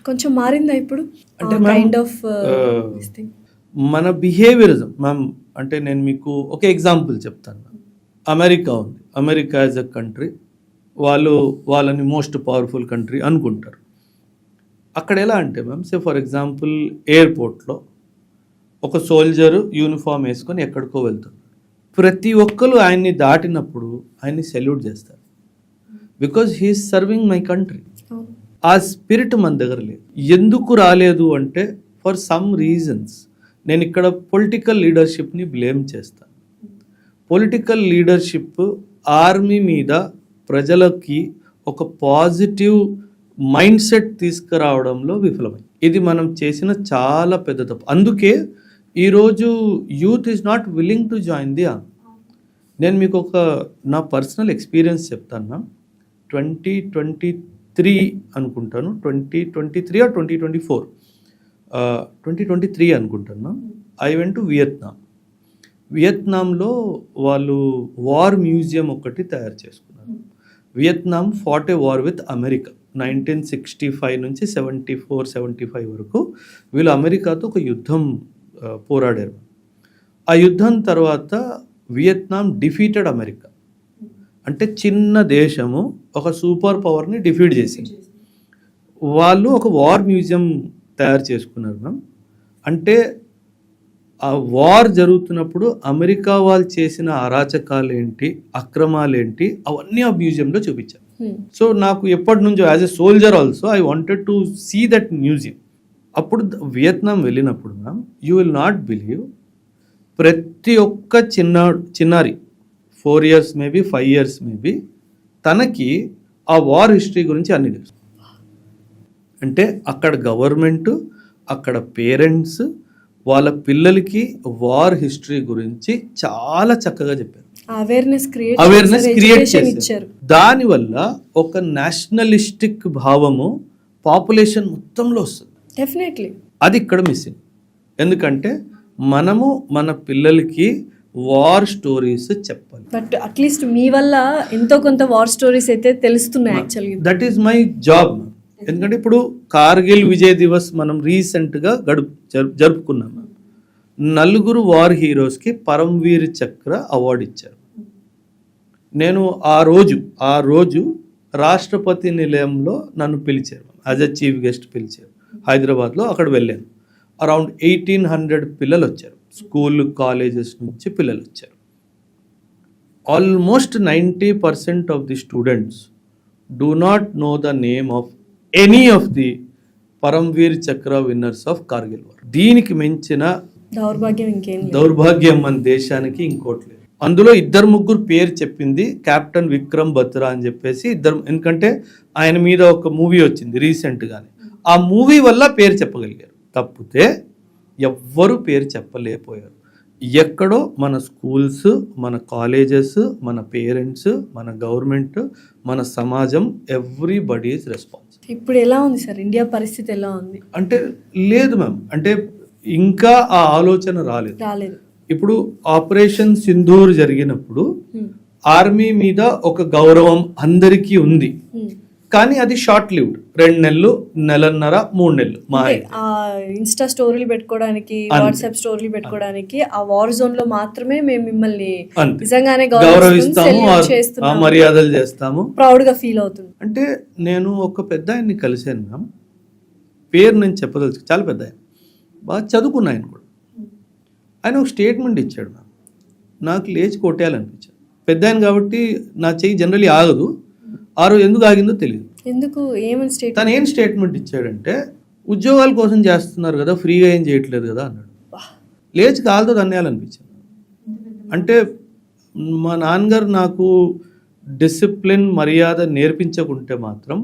కొంచెం మారిందా ఇప్పుడు అంటే కైండ్ ఆఫ్ మన బిహేవియరిజం మ్యామ్. అంటే నేను మీకు ఒక ఎగ్జాంపుల్ చెప్తాను. అమెరికా ఉంది. అమెరికా యాజ్ అ కంట్రీ, వాళ్ళని మోస్ట్ పవర్ఫుల్ కంట్రీ అనుకుంటారు. అక్కడ ఎలా అంటే మ్యామ్, సే ఫర్ ఎగ్జాంపుల్ ఎయిర్పోర్ట్లో ఒక సోల్జరు యూనిఫామ్ వేసుకొని ఎక్కడికో వెళ్తారు. ప్రతి ఒక్కరు ఆయన్ని దాటినప్పుడు ఆయన్ని సెల్యూట్ చేస్తారు. Because he's serving my country. ఆ స్పిరిట్ మన దగ్గర లేదు. ఎందుకు రాలేదు అంటే, ఫర్ సమ్ రీజన్స్ నేను ఇక్కడ పొలిటికల్ లీడర్షిప్ని బ్లేమ్ చేస్తాను. పొలిటికల్ లీడర్షిప్ ఆర్మీ మీద ప్రజలకి ఒక పాజిటివ్ మైండ్ సెట్ తీసుకురావడంలో విఫలమైంది. ఇది మనం చేసిన చాలా పెద్ద తప్పు. అందుకే ఈరోజు youth is not willing to join the army. నేను మీకు నా పర్సనల్ ఎక్స్పీరియన్స్ చెప్తాను మ్యామ్. 2023 అనుకుంటాను, 2023 or 2024, 2023 అనుకుంటాను మ్యామ్. ఐ వెంట్ టు వియత్నాంలో వాళ్ళు వార్ మ్యూజియం ఒకటి తయారు చేసుకున్నారు. Vietnam fought a war with America 1965 నుంచి 74-75 వరకు వీళ్ళు అమెరికాతో ఒక యుద్ధం పోరాడారు. ఆ యుద్ధం తర్వాత వియత్నాం డిఫీటెడ్ అమెరికా. అంటే చిన్న దేశము ఒక సూపర్ పవర్ని డిఫీట్ చేసింది. వాళ్ళు ఒక వార్ మ్యూజియం తయారు చేసుకున్నారు మ్యామ్. అంటే ఆ వార్ జరుగుతున్నప్పుడు అమెరికా వాళ్ళు చేసిన అరాచకాలు ఏంటి, అక్రమాలు ఏంటి, అవన్నీ ఆ మ్యూజియంలో చూపించారు. సో నాకు ఎప్పటి నుంచో as a soldier also I wanted to see that museum. అప్పుడు వియత్నాం వెళ్ళినప్పుడు ma'am, you will not believe, ప్రతి ఒక్క చిన్నారి 4 years మేబీ 5 years మేబీ తనకి ఆ వార్ హిస్టరీ గురించి అన్ని తెలుసు. అంటే అక్కడ గవర్నమెంట్, అక్కడ పేరెంట్స్ వాళ్ళ పిల్లలకి వార్ హిస్టరీ గురించి చాలా చక్కగా చెప్పారు. అవేర్నెస్ క్రియేట్ చేశారు. దానివల్ల ఒక నేషనలిస్టిక్ భావము పాపులేషన్ మొత్తంలో వస్తుంది. డెఫినెట్లీ అది ఇక్కడ మిస్సింగ్. ఎందుకంటే మనము మన పిల్లలకి వార్ స్టోరీస్ చెప్పాలి. బట్ అట్లీస్ట్ మీ వల్ల ఎంతో కొంత వార్ స్టోరీస్ అయితే తెలుస్తున్నాయి actually. That is my job. ఎందుకంటే ఇప్పుడు కార్గిల్ విజయ్ దివస్ మనం రీసెంట్గా జరుపుకున్నాం. 4 వార్ హీరోస్కి పరమ్వీర్ చక్ర అవార్డు ఇచ్చారు. నేను ఆ రోజు రాష్ట్రపతి నిలయంలో నన్ను పిలిచారు, యాజ్ ఎ చీఫ్ గెస్ట్ పిలిచారు హైదరాబాద్లో. అక్కడ వెళ్ళాను. అరౌండ్ 1800 పిల్లలు వచ్చారు, స్కూల్ కాలేజెస్ నుంచి పిల్లలు వచ్చారు. Almost 90% of the students do not know the name of any of the Param Bir చక్ర విన్నర్స్ ఆఫ్ కార్గిల్ వార్. దీనికి మించిన దౌర్భాగ్యం మన దేశానికి ఇంకోటి లేదు. అందులో 2-3 పేరు చెప్పింది, కెప్టెన్ విక్రమ్ బత్రా అని చెప్పేసి ఇద్దరు. ఎందుకంటే ఆయన మీద ఒక మూవీ వచ్చింది రీసెంట్గానే, ఆ మూవీ వల్ల పేరు చెప్పగలిగారు. తప్పితే ఎవ్వరు పేరు చెప్పలేకపోయారు. ఎక్కడో మన స్కూల్స్, మన కాలేజెస్, మన పేరెంట్స్, మన గవర్నమెంట్, మన సమాజం, ఎవ్రీబడీ ఈజ్ రెస్పాన్సిబుల్. ఇప్పుడు ఎలా ఉంది సార్ ఇండియా పరిస్థితి, ఎలా ఉంది అంటే? లేదు మ్యామ్, అంటే ఇంకా ఆ ఆలోచన రాలేదు. ఇప్పుడు ఆపరేషన్ సింధూర్ జరిగినప్పుడు ఆర్మీ మీద ఒక గౌరవం అందరికీ ఉంది. కానీ అది షార్ట్ లివ్డ్, 2 నెలలు, నెలన్నర, 3 నెలలు మా ఆ ఇన్స్టా స్టోరీలు పెట్టుకోవడానికి, వాట్సాప్ స్టోరీలు పెట్టుకోవడానికి ఆ వార్ జోన్ లో మాత్రమే మేము మిమ్మల్ని అంతే. నిజంగానే గౌరవిస్తాము, ఆ మర్యాదలు చేస్తాము, ప్రౌడ్ గా ఫీల్ అవుతుంది. అంటే నేను ఒక పెద్ద ఆయన్ని కలిశాను మ్యామ్, పేరు నేను చెప్పదలుచు, చాలా పెద్ద ఆయన, బాగా చదువుకున్న ఆయన కూడా. ఆయన ఒక స్టేట్మెంట్ ఇచ్చాడు మ్యామ్, నాకు లేచి కొట్టేయాలనిపించాడు. పెద్ద ఆయన కాబట్టి నా చెయ్యి జనరలీ ఆగదు, ఆ రోజు ఎందుకు ఆగిందో తెలియదు. ఎందుకు, ఏమని స్టేట్మెంట్? తను ఏం స్టేట్మెంట్ ఇచ్చాడంటే, ఉద్యోగాల కోసం చేస్తున్నారు కదా, ఫ్రీగా ఏం చేయట్లేదు కదా అన్నాడు. లేచి కాలుతో తన్నేయాలనిపించింది. అంటే మా నాన్నగారు నాకు డిసిప్లిన్, మర్యాద నేర్పించకుంటే మాత్రం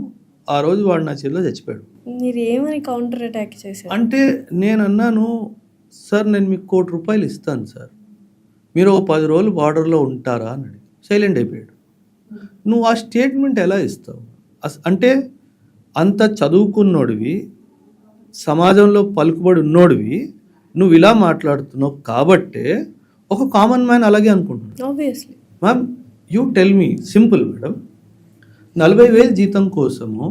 ఆ రోజు వాడు నా చేతిలో చచ్చిపోయాడు. మీరు ఏమని కౌంటర్ అటాక్ చేశారు? అంటే నేను అన్నాను, సార్ నేను మీకు ₹1,00,00,000 ఇస్తాను సార్, మీరు 10 రోజులు బార్డర్లో ఉంటారా అన్నాడు. సైలెంట్ అయిపోయాడు. నువ్వు ఆ స్టేట్మెంట్ ఎలా ఇస్తావు? అంటే అంత చదువుకున్నోడివి, సమాజంలో పలుకుబడి ఉన్నోడివి, నువ్వు ఇలా మాట్లాడుతున్నావు కాబట్టే ఒక కామన్ మ్యాన్ అలాగే అనుకుంటున్నాడు. Obviously ma'am, you tell me, simple madam, 40,000 జీతం కోసము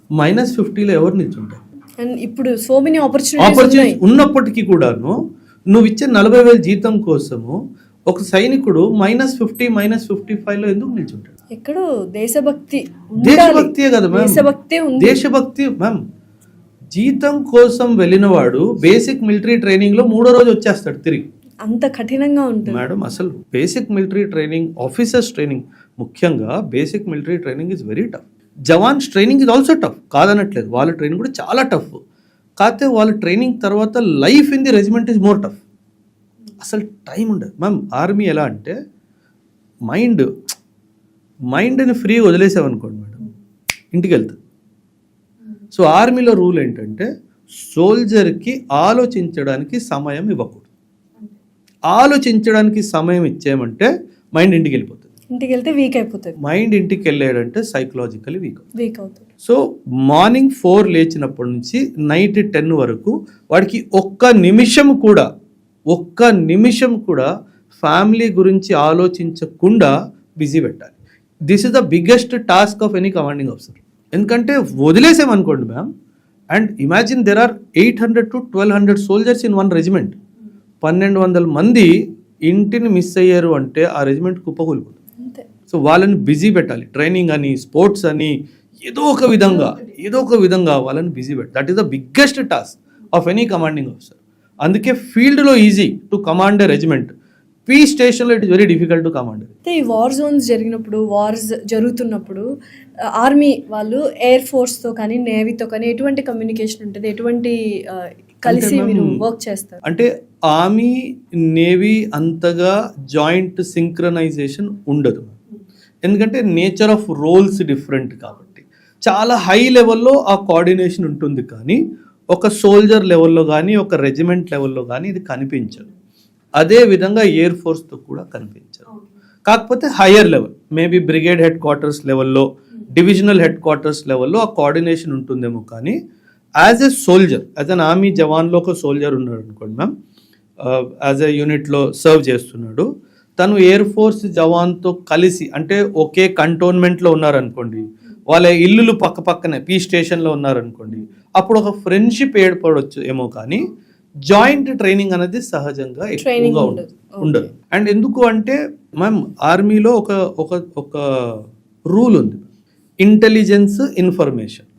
-50లో ఎవరు నిల్చుంటారు? అండ్ ఇప్పుడు సో మెనీ ఆపర్చునిటీస్ ఉన్నప్పటికీ కూడాను నువ్వు ఇచ్చే 40,000 జీతం కోసము ఒక సైనికుడు -50, -55లో ఎందుకు నిల్చుంటాడు? ఎక్కడో దేశభక్తి, దేశభక్తియే కదా మ్యామ్, దేశభక్తి ఉంది. దేశభక్తి మ్యామ్. జీతం కోసం వెళ్ళినవాడు బేసిక్ మిలిటరీ ట్రైనింగ్ లో 3వ రోజు వచ్చేస్తాడు తిరిగి. అంత కఠినంగా ఉంటుంది మేడం. అసలు basic military training, officers training, ముఖ్యంగా basic military training is very tough. Jawans training is also tough, కాదనట్లేదు, వాళ్ళ ట్రైనింగ్ కూడా చాలా టఫ్. కాకపోతే వాళ్ళ ట్రైనింగ్ తర్వాత life in the regiment is more tough. అసలు టైం ఉండదు మ్యామ్. ఆర్మీ ఎలా అంటే మైండ్ని ఫ్రీ వదిలేసామనుకోండి మేడం, ఇంటికి వెళ్తుంది. సో ఆర్మీలో రూల్ ఏంటంటే సోల్జర్కి ఆలోచించడానికి సమయం ఇవ్వకూడదు. ఆలోచించడానికి సమయం ఇచ్చేయమంటే మైండ్ ఇంటికి వెళ్ళిపోతుంది. ఇంటికి వెళ్తే వీక్ అయిపోతుంది. మైండ్ ఇంటికి వెళ్ళాడంటే సైకలాజికలీ వీక్ అవుతుంది. సో మార్నింగ్ 4 లేచినప్పటి నుంచి నైట్ 10 వరకు వాడికి ఒక్క నిమిషం కూడా ఫ్యామిలీ గురించి ఆలోచించకుండా బిజీ పెట్టాలి. This is the biggest task of any commanding officer. ఎందుకంటే వదిలేసామనుకోండి ma'am, and imagine there are 800 to 1,200 soldiers in 1 రెజిమెంట్. 1,200 మంది ఇంటిని మిస్ అయ్యారు అంటే ఆ రెజిమెంట్ కుప్పకూలిపోతుంది. సో వాళ్ళని బిజీ పెట్టాలి, ట్రైనింగ్ అని, స్పోర్ట్స్ అని, ఏదో ఒక విధంగా వాళ్ళని బిజీ పెట్టాలి. That is the biggest task of any commanding officer. అందుకే ఫీల్డ్లో easy to command a regiment, peace స్టేషన్లో it is very difficult to command. అయితే ఈ వార్ జోన్స్ జరిగినప్పుడు, వార్స్ జరుగుతున్నప్పుడు ఆర్మీ వాళ్ళు ఎయిర్ ఫోర్స్తో కానీ నేవీతో కానీ ఎటువంటి కమ్యూనికేషన్ ఉంటుంది, ఎటువంటి కలిసి మీరు వర్క్ చేస్తారు? అంటే ఆర్మీ నేవీ అంతగా జాయింట్ సింక్రనైజేషన్ ఉండదు, ఎందుకంటే నేచర్ ఆఫ్ రోల్స్ డిఫరెంట్ కాబట్టి. చాలా హై లెవెల్లో ఆ కోఆర్డినేషన్ ఉంటుంది, కానీ ఒక సోల్జర్ లెవెల్లో కానీ ఒక రెజిమెంట్ లెవెల్లో కానీ ఇది కనిపించదు. అదే విధంగా ఎయిర్ ఫోర్స్తో కూడా కనిపించదు. కాకపోతే higher level, maybe brigade headquarters లెవెల్లో, డివిజనల్ హెడ్ క్వార్టర్స్ లెవెల్లో ఆ కోఆర్డినేషన్ ఉంటుందేమో. కానీ as a soldier, as an army జవాన్లో ఒక సోల్జర్ ఉన్నాడు అనుకోండి మ్యామ్, యాజ్ ఎ యూనిట్లో సర్వ్ చేస్తున్నాడు, తను ఎయిర్ ఫోర్స్ జవాన్తో కలిసి, అంటే ఒకే కంటోన్మెంట్లో ఉన్నారనుకోండి, వాళ్ళ ఇల్లులు పక్క పక్కనే పీ స్టేషన్లో ఉన్నారనుకోండి, అప్పుడు ఒక ఫ్రెండ్షిప్ ఏర్పడవచ్చు ఏమో, కానీ జాయింట్ ట్రైనింగ్ అనేది సహజంగా ఎక్కువగా ఉండదు. అండ్ ఎందుకు అంటే మ్యామ్, ఆర్మీలో ఒక రూల్ ఉంది, intelligence information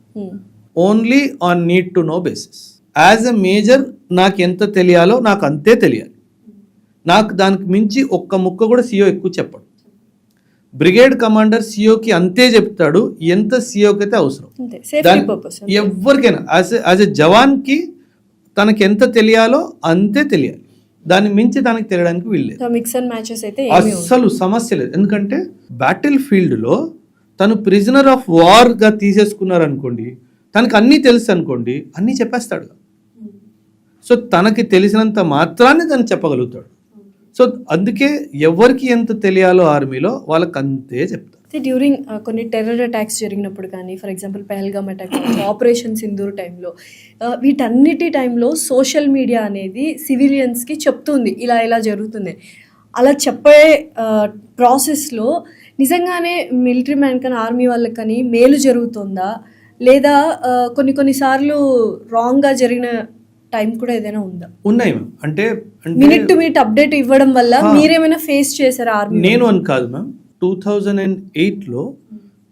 only on need to know basis. As a major నాకు ఎంత తెలియాలో నాకు అంతే తెలియాలి, నాకు దానికి మించి ఒక్క ముక్క కూడా సిఓ ఎక్కువ చెప్పడు. బ్రిగేడ్ కమాండర్ సిఓకి అంతే చెప్తాడు ఎంత సిఓకి అయితే అవసరం. ఎవరికైనా యాజ్ ఎ జవాన్కి తనకి ఎంత తెలియాలో అంతే తెలియాలి, దాన్ని మించి తనకి తెలియడానికి వీల్లేదు. అస్సలు సమస్య లేదు, ఎందుకంటే బ్యాటిల్ ఫీల్డ్లో తను ప్రిజనర్ ఆఫ్ వార్గా తీసేసుకున్నారనుకోండి, తనకు అన్నీ తెలుసు అనుకోండి, అన్నీ చెప్పేస్తాడు. సో తనకి తెలిసినంత మాత్రాన్ని తను చెప్పగలుగుతాడు. సో అందుకే ఎవరికి ఎంత తెలియాలో ఆర్మీలో వాళ్ళకి అంతే చెప్తారు. డ్యూరింగ్ కొన్ని టెర్రర్ అటాక్స్ జరిగినప్పుడు కానీ, for example Pahalgam attack, operation Sindoor టైంలో, వీటన్నిటి టైంలో సోషల్ మీడియా అనేది సివిలియన్స్కి చెప్తుంది ఇలా ఇలా జరుగుతుంది. అలా చెప్పే ప్రాసెస్లో నిజంగానే మిలిటరీ మ్యాన్ కానీ ఆర్మీ వాళ్ళకి కానీ మేలు జరుగుతుందా, లేదా కొన్నిసార్లు రాంగ్గా జరిగిన టైం కూడా ఏదైనా ఉందా? ఉన్నాయి మ్యామ్. అంటే మినిట్ టు మినిట్ అప్డేట్ ఇవ్వడం వల్ల మీరేమైనా ఫేస్ చేశారా ఆర్మీ? నేను అని కాదు మ్యామ్, 2008లో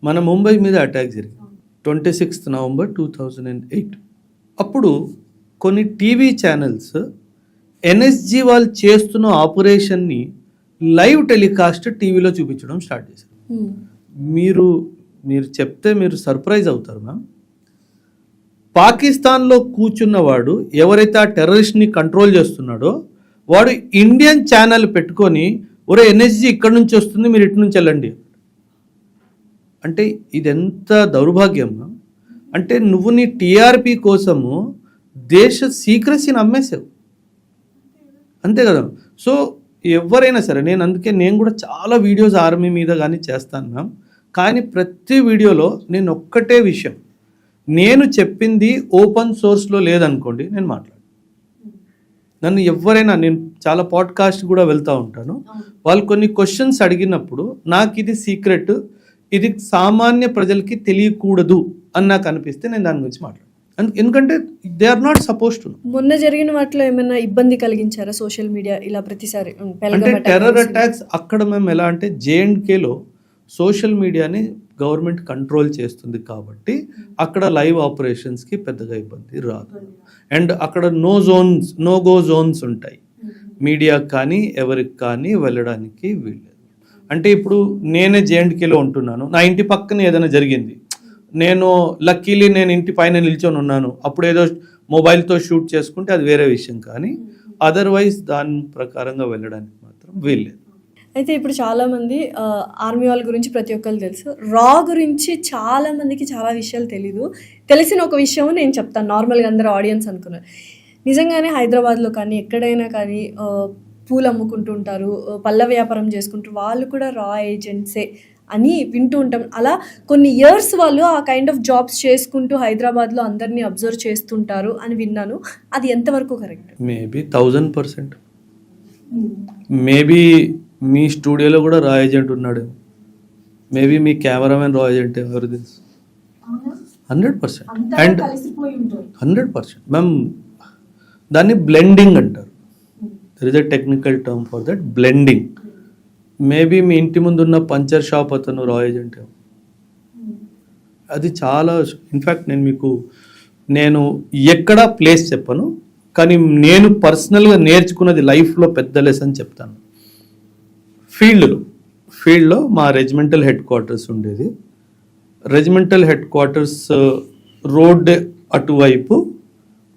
మన ముంబై మీద అటాక్ జరిగింది, 26 నవంబర్ 2008. అప్పుడు కొన్ని టీవీ ఛానల్స్ ఎన్ఎస్జీ వాళ్ళు చేస్తున్న ఆపరేషన్ని లైవ్ టెలికాస్ట్ టీవీలో చూపించడం స్టార్ట్ చేశారు. మీరు చెప్తే మీరు సర్ప్రైజ్ అవుతారు మ్యామ్. పాకిస్తాన్లో కూర్చున్నవాడు ఎవరైతే ఆ టెర్రరిస్ట్ని కంట్రోల్ చేస్తున్నాడో వాడు ఇండియన్ ఛానల్ పెట్టుకొని ఒరే ఎన్ఎస్జీ ఇక్కడ నుంచి వస్తుంది మీరు ఇటు నుంచి వెళ్ళండి. అంటే ఇదెంత దౌర్భాగ్యం. అంటే నువ్వు నీ టీఆర్పీ కోసము దేశ సీక్రసీని అమ్మేసావు, అంతే కదా. సో ఎవరైనా సరే, నేను కూడా చాలా వీడియోస్ ఆర్మీ మీద కానీ చేస్తాను మ్యామ్. కానీ ప్రతి వీడియోలో నేను ఒక్కటే విషయం, నేను చెప్పింది ఓపెన్ సోర్స్లో లేదనుకోండి నేను మాట్లాడు. నన్ను ఎవరైనా, నేను చాలా పాడ్కాస్ట్ కూడా వెళ్తూ ఉంటాను, వాళ్ళు కొన్ని క్వశ్చన్స్ అడిగినప్పుడు నాకు ఇది సీక్రెట్, ఇది సామాన్య ప్రజలకి తెలియకూడదు అని నాకు అనిపిస్తే నేను దాని గురించి మాట్లాడు. ఎందుకంటే they are not suppose to. మొన్న జరిగిన వాటిలో ఏమైనా ఇబ్బంది కలిగించారా సోషల్ మీడియా ఇలా ప్రతిసారి? అంటే టెర్రర్ అటాక్స్ అక్కడ మేము ఎలా అంటే జేఎండ్కేలో సోషల్ మీడియాని గవర్నమెంట్ కంట్రోల్ చేస్తుంది కాబట్టి అక్కడ లైవ్ ఆపరేషన్స్కి పెద్దగా ఇబ్బంది రాదు. అండ్ అక్కడ నో గో జోన్స్ ఉంటాయి, మీడియాకి కానీ ఎవరికి కానీ వెళ్ళడానికి వీల్లేదు. అంటే ఇప్పుడు నేనే జేఎండ్కేలో ఉంటున్నాను, నా ఇంటి పక్కన ఏదైనా జరిగింది, నేను లక్కీలీ నేను ఇంటి పైన నిల్చొని ఉన్నాను, అప్పుడు ఏదో మొబైల్తో షూట్ చేసుకుంటే అది వేరే విషయం, కానీ అదర్వైజ్ దాని ప్రకారంగా వెళ్ళడానికి మాత్రం వీల్లేదు. అయితే ఇప్పుడు చాలామంది ఆర్మీ వాళ్ళ గురించి ప్రతి ఒక్కరు తెలుసు, రా గురించి చాలామందికి చాలా విషయాలు తెలీదు. తెలిసిన ఒక విషయం నేను చెప్తాను, నార్మల్గా అందరూ ఆడియన్స్ అనుకున్నారు. నిజంగానే హైదరాబాద్లో కానీ ఎక్కడైనా కానీ పూలు అమ్ముకుంటూ ఉంటారు, పళ్ళ వ్యాపారం చేసుకుంటారు, వాళ్ళు కూడా రా ఏజెంట్సే అని వింటూ ఉంటాం. అలా కొన్ని ఇయర్స్ వాళ్ళు ఆ కైండ్ ఆఫ్ జాబ్స్ చేసుకుంటూ హైదరాబాద్లో అందరినీ అబ్జర్వ్ చేస్తుంటారు అని విన్నాను. అది ఎంతవరకు కరెక్ట్? మేబీ 1000%. మేబీ మీ స్టూడియోలో కూడా రా ఏజెంట్ ఉన్నాడు, మేబీ మీ కెమెరామెన్ రా ఏజెంట్, ఎవరు తెలుసు? 100%. అండ్ 100% మ్యామ్, దాన్ని బ్లెండింగ్ అంటారు. There is a technical term for that, blending. Maybe మీ ఇంటి ముందు ఉన్న పంచర్ షాప్ అతను రా ఏజెంట్. అది చాలా, ఇన్ఫ్యాక్ట్ నేను ఎక్కడ ప్లేస్ చెప్పను, కానీ నేను పర్సనల్గా నేర్చుకున్నది లైఫ్లో పెద్ద లెసన్ చెప్తాను. ఫీల్డ్లో మా రెజిమెంటల్ హెడ్ క్వార్టర్స్ ఉండేది. రెజిమెంటల్ హెడ్ క్వార్టర్స్ రోడ్ అటువైపు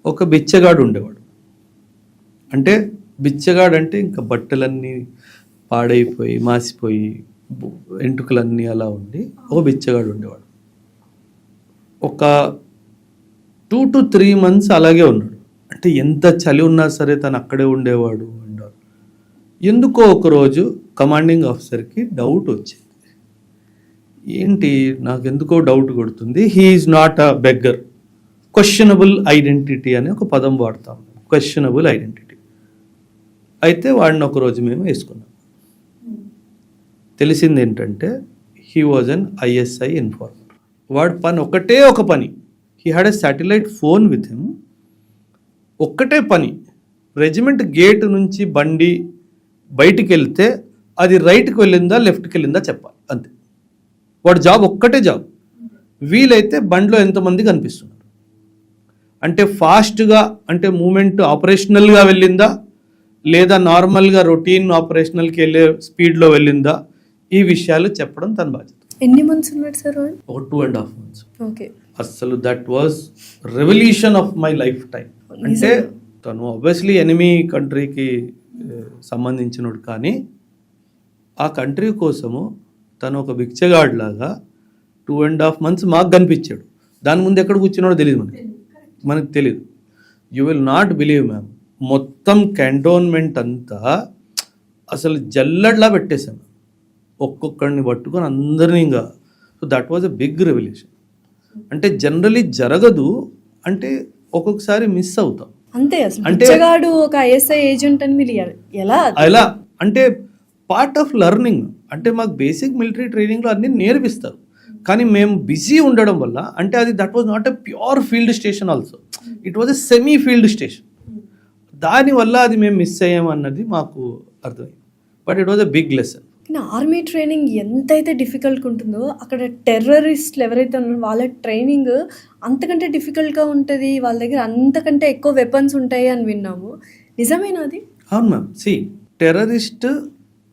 ఒక బిచ్చగాడు ఉండేవాడు. అంటే బిచ్చగాడు అంటే ఇంకా బట్టలన్నీ పాడైపోయి మాసిపోయి ఎంటుకలన్నీ అలా ఉండి ఒక బిచ్చగాడు ఉండేవాడు. ఒక 2 to 3 months అలాగే ఉన్నాడు. అంటే ఎంత చలి ఉన్నా సరే తను అక్కడే ఉండేవాడు అన్నారు. ఎందుకో ఒకరోజు కమాండింగ్ ఆఫీసర్కి డౌట్ వచ్చింది. ఏంటి నాకు ఎందుకో డౌట్ కొడుతుంది, he is not a beggar, questionable identity అనే ఒక పదం వాడతాం, క్వశ్చనబుల్ ఐడెంటిటీ. అయితే వాడిని ఒకరోజు మేము వేసుకున్నాం. తెలిసింది ఏంటంటే he was an ISI informer. వాడు ఒక పని, he had a satellite phone with him. ఒక్కటే పని, రెజిమెంట్ గేట్ నుంచి బండి బయటికి వెళ్తే అది రైట్కి వెళ్ళిందా లెఫ్ట్కి వెళ్ళిందా చెప్పాలి, అంతే. వాడు జాబ్ ఒక్కటే జాబ్. వీలైతే బండిలో ఎంతమంది కనిపిస్తున్నారు, అంటే ఫాస్ట్గా, అంటే మూమెంట్ ఆపరేషనల్గా వెళ్ళిందా లేదా నార్మల్గా రొటీన్ ఆపరేషనల్కి వెళ్ళే స్పీడ్లో వెళ్ళిందా, ఈ విషయాలు చెప్పడం తన బాధ్యత. ఎన్ని మంత్స్ ఉన్నాడు సార్? ఒక 2.5 months. ఓకే. అసలు that was revolution of my life time. అంటే తను ఆబ్వియస్లీ ఎనిమీ కంట్రీకి సంబంధించినోడు, కానీ ఆ కంట్రీ కోసము తను ఒక బిచ్చగాడ్ లాగా 2.5 months మాకు కనిపించాడు. దాని ముందు ఎక్కడ కూర్చున్నాడో తెలియదు మనకు తెలియదు. You will not believe ma'am, మొత్తం కంటోన్మెంట్ అంతా అసలు జల్లడ్లా పెట్టేశాను, ఒక్కొక్కడిని పట్టుకొని అందరినీ. ఇంకా so that was a big revolution. అంటే జనరలీ జరగదు, అంటే ఒక్కొక్కసారి మిస్ అవుతాం అంతే. అసలు బిచ్చగాడు ఒక ఐఎస్ఐ ఏజెంట్ అని మీరు ఎలా అంటే పార్ట్ ఆఫ్ లెర్నింగ్. అంటే మాకు బేసిక్ మిలిటరీ ట్రైనింగ్లో అన్నీ నేర్పిస్తారు, కానీ మేము బిజీ ఉండడం వల్ల, అంటే అది that was not a pure field station also, it was a semi field station. దానివల్ల అది మేము మిస్ అయ్యామన్నది మాకు అర్థమైంది. But it was a big lesson. కానీ ఆర్మీ ట్రైనింగ్ ఎంతైతే డిఫికల్ట్గా ఉంటుందో అక్కడ టెర్రరిస్టులు ఎవరైతే ఉన్నారో వాళ్ళ ట్రైనింగ్ అంతకంటే డిఫికల్ట్గా ఉంటుంది, వాళ్ళ దగ్గర అంతకంటే ఎక్కువ వెపన్స్ ఉంటాయి అని విన్నాము. నిజమేనా అది? అవును మ్యామ్. టెర్రరిస్ట్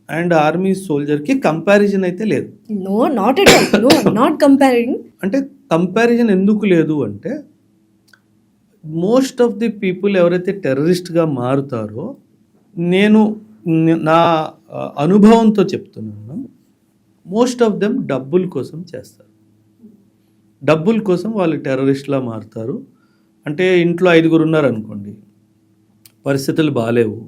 అండ్ ఆర్మీ సోల్జర్కి కంపారిజన్ అయితే లేదు. No, not at all. No, not comparing. అంటే కంపారిజన్ ఎందుకు లేదు అంటే, మోస్ట్ ఆఫ్ ది పీపుల్ ఎవరైతే టెర్రరిస్ట్గా మారుతారో, నేను నా అనుభవంతో చెప్తున్నాను, మోస్ట్ ఆఫ్ దెమ్ డబ్బుల కోసం చేస్తారు. డబ్బుల కోసం వాళ్ళు టెర్రరిస్ట్లా మారుతారు. అంటే ఇంట్లో 5 ఉన్నారనుకోండి, పరిస్థితులు బాగాలేవు,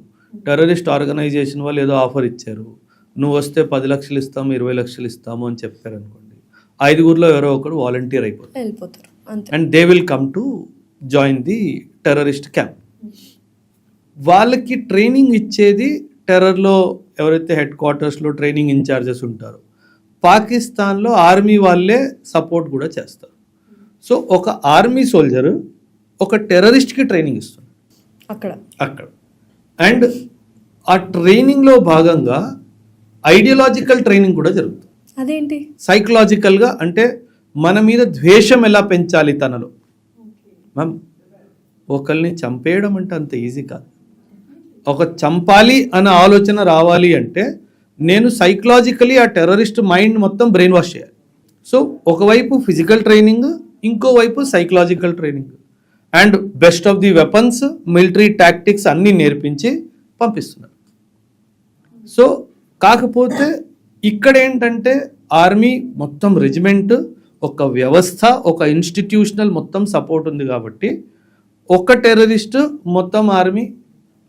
టెర్రరిస్ట్ ఆర్గనైజేషన్ వాళ్ళు ఏదో ఆఫర్ ఇచ్చారు, నువ్వు వస్తే 10 లక్షలు ఇస్తాము, 20 లక్షలు ఇస్తాము అని చెప్పారనుకోండి, 5 ఎవరో ఒకరు వాలంటీర్ వెళ్ళిపోతారు and they will come to join the terrorist camp. వాళ్ళకి ట్రైనింగ్ ఇచ్చేది టెర్రర్లో ఎవరైతే హెడ్ క్వార్టర్స్లో ట్రైనింగ్ ఇన్ఛార్జెస్ ఉంటారో, పాకిస్తాన్లో ఆర్మీ వాళ్ళే సపోర్ట్ కూడా చేస్తారు. సో ఒక ఆర్మీ సోల్జర్ ఒక టెర్రరిస్ట్కి ట్రైనింగ్ ఇస్తుంది అక్కడ. అండ్ ఆ ట్రైనింగ్లో భాగంగా ఐడియాలజికల్ ట్రైనింగ్ కూడా జరుగుతుంది. అదేంటి? సైకలాజికల్గా, అంటే మన మీద ద్వేషం ఎలా పెంచాలి తనలో. మ్యామ్, ఒకరిని చంపేయడం అంటే అంత ఈజీ కాదు. ఒక చంపాలి అనే ఆలోచన రావాలి అంటే నేను సైకలాజికలీ ఆ టెర్రరిస్ట్ మైండ్ మొత్తం బ్రెయిన్ వాష్ చేయాలి. సో ఒకవైపు ఫిజికల్ ట్రైనింగ్, ఇంకోవైపు psychological training, and best of the weapons, military tactics అన్నీ నేర్పించి పంపిస్తున్నారు. సో కాకపోతే ఇక్కడ ఏంటంటే ఆర్మీ మొత్తం రెజిమెంట్, ఒక వ్యవస్థ, ఒక ఇన్స్టిట్యూషనల్ మొత్తం సపోర్ట్ ఉంది కాబట్టి ఒక్క టెర్రరిస్ట్ మొత్తం ఆర్మీ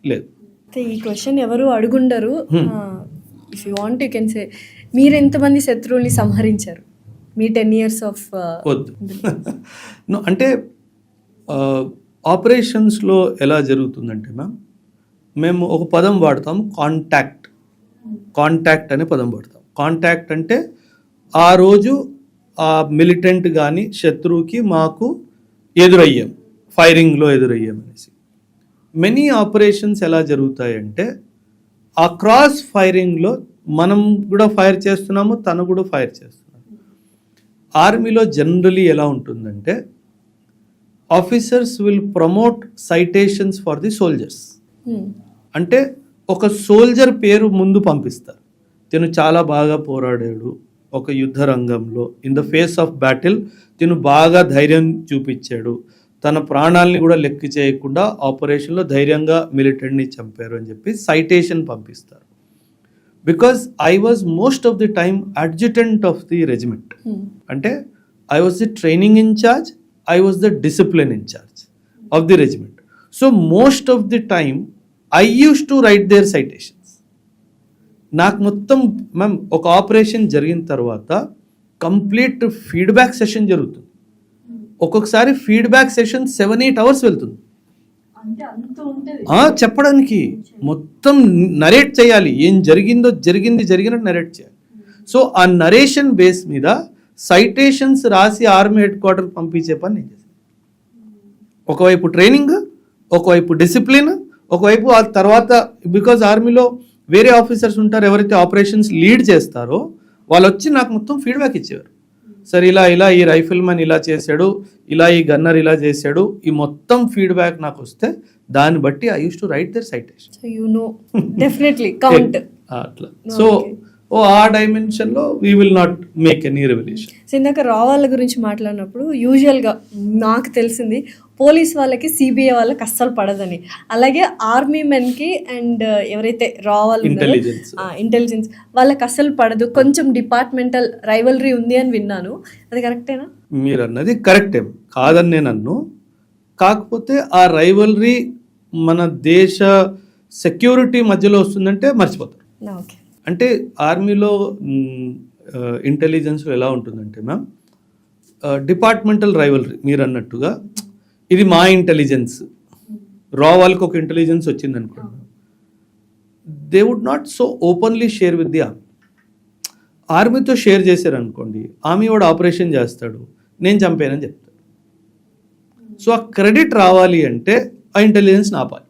లేదు. ఈ క్వశ్చన్ ఎవరు అడుగుండరు. If you want you can say, మీరు ఎంతమంది శత్రువుల్ని సంహరించారు మీ 10 years ఆఫ్? వద్దు. అంటే ఆపరేషన్స్లో ఎలా జరుగుతుందంటే మ్యామ్, మేము ఒక పదం వాడతాం, కాంటాక్ట్ అనే పదం వాడతాం. కాంటాక్ట్ అంటే ఆ రోజు ఆ మిలిటెంట్ కానీ శత్రువుకి మాకు ఎదురయ్యాం, ఫైరింగ్లో ఎదురయ్యాం అనేసి. మెనీ ఆపరేషన్స్ ఎలా జరుగుతాయంటే, ఆ క్రాస్ ఫైరింగ్లో మనం కూడా ఫైర్ చేస్తున్నాము, తను కూడా ఫైర్ చేస్తున్నాము. ఆర్మీలో జనరలీ ఎలా ఉంటుందంటే, officers will promote citations for the soldiers. అంటే ఒక సోల్జర్ పేరు ముందు పంపిస్తారు, తిను చాలా బాగా పోరాడాడు ఒక యుద్ధ రంగంలో, in the face of battle తిను బాగా ధైర్యం చూపించాడు, తన ప్రాణాలని కూడా లెక్క చేయకుండా ఆపరేషన్లో ధైర్యంగా మిలిటెంట్ని చంపారు అని చెప్పి సైటేషన్ పంపిస్తారు. Because I was most of the time adjutant of the regiment. అంటే I was the training in charge, I was the discipline in charge of the regiment. So most of the time I use to write their citations. నాకు మొత్తం మ్యామ్ ఒక ఆపరేషన్ జరిగిన తర్వాత కంప్లీట్ ఫీడ్బ్యాక్ సెషన్ జరుగుతుంది. ఒక్కొక్కసారి ఫీడ్బ్యాక్ సెషన్ 7-8 hours వెళ్తుంది చెప్పడానికి. మొత్తం నరేట్ చేయాలి, ఏం జరిగినట్టు నరేట్ చేయాలి. సో ఆ నరేషన్ బేస్ మీద సైటేషన్స్ రాసి ఆర్మీ హెడ్ క్వార్టర్ పంపించే పని నేను చేశాను. ఒకవైపు ట్రైనింగ్, ఒకవైపు డిసిప్లిన్, ఒకవైపు ఆ తర్వాత బికాజ్ ఆర్మీలో వేరే ఆఫీసర్స్ ఉంటారు ఎవరైతే ఆపరేషన్స్ లీడ్ చేస్తారో, వాళ్ళు వచ్చి నాకు మొత్తం ఫీడ్బ్యాక్ ఇచ్చేవారు. సార్ ఇలా ఈ రైఫిల్ మ్యాన్ ఇలా చేశాడు, ఇలా ఈ గన్నర్ ఇలా చేశాడు, ఈ మొత్తం ఫీడ్బ్యాక్ నాకు వస్తే దాన్ని బట్టి I use to write their citation. So you know definitely count అట్లా. సో ఆ డైమెన్షన్లో we will not make any revolution. So ఇందాక రా వాళ్ళ గురించి మాట్లాడినప్పుడు యూజువల్గా నాకు తెలిసింది పోలీస్ వాళ్ళకి సిబిఐ వాళ్ళకి అస్సలు పడదని, అలాగే ఆర్మీ మెన్కి అండ్ ఎవరైతే రా వాళ్ళు ఇంటెలిజెన్స్ వాళ్ళకి అస్సలు పడదు, కొంచెం డిపార్ట్మెంటల్ రైవలరీ ఉంది అని విన్నాను. అది కరెక్టేనా? మీరు అన్నది కరెక్టే, కాదని నేను అన్ను. కాకపోతే ఆ రైవలరీ మన దేశ సెక్యూరిటీ మధ్యలో వస్తుందంటే మర్చిపోతారు. ఓకే. అంటే ఆర్మీలో ఇంటెలిజెన్స్లో ఎలా ఉంటుందంటే మ్యామ్, డిపార్ట్మెంటల్ రైవలరీ మీరు అన్నట్టుగా, ఇది మా ఇంటెలిజెన్స్, రా వాళ్ళకి ఒక ఇంటెలిజెన్స్ వచ్చింది అనుకోండి, they would not so openly share with the army. ఆర్మీతో షేర్ చేశారనుకోండి, ఆర్మీ వాడు ఆపరేషన్ చేస్తాడు, నేను చంపానని చెప్తాడు. సో ఆ క్రెడిట్ రావాలి అంటే ఆ ఇంటెలిజెన్స్ ఆపాలి,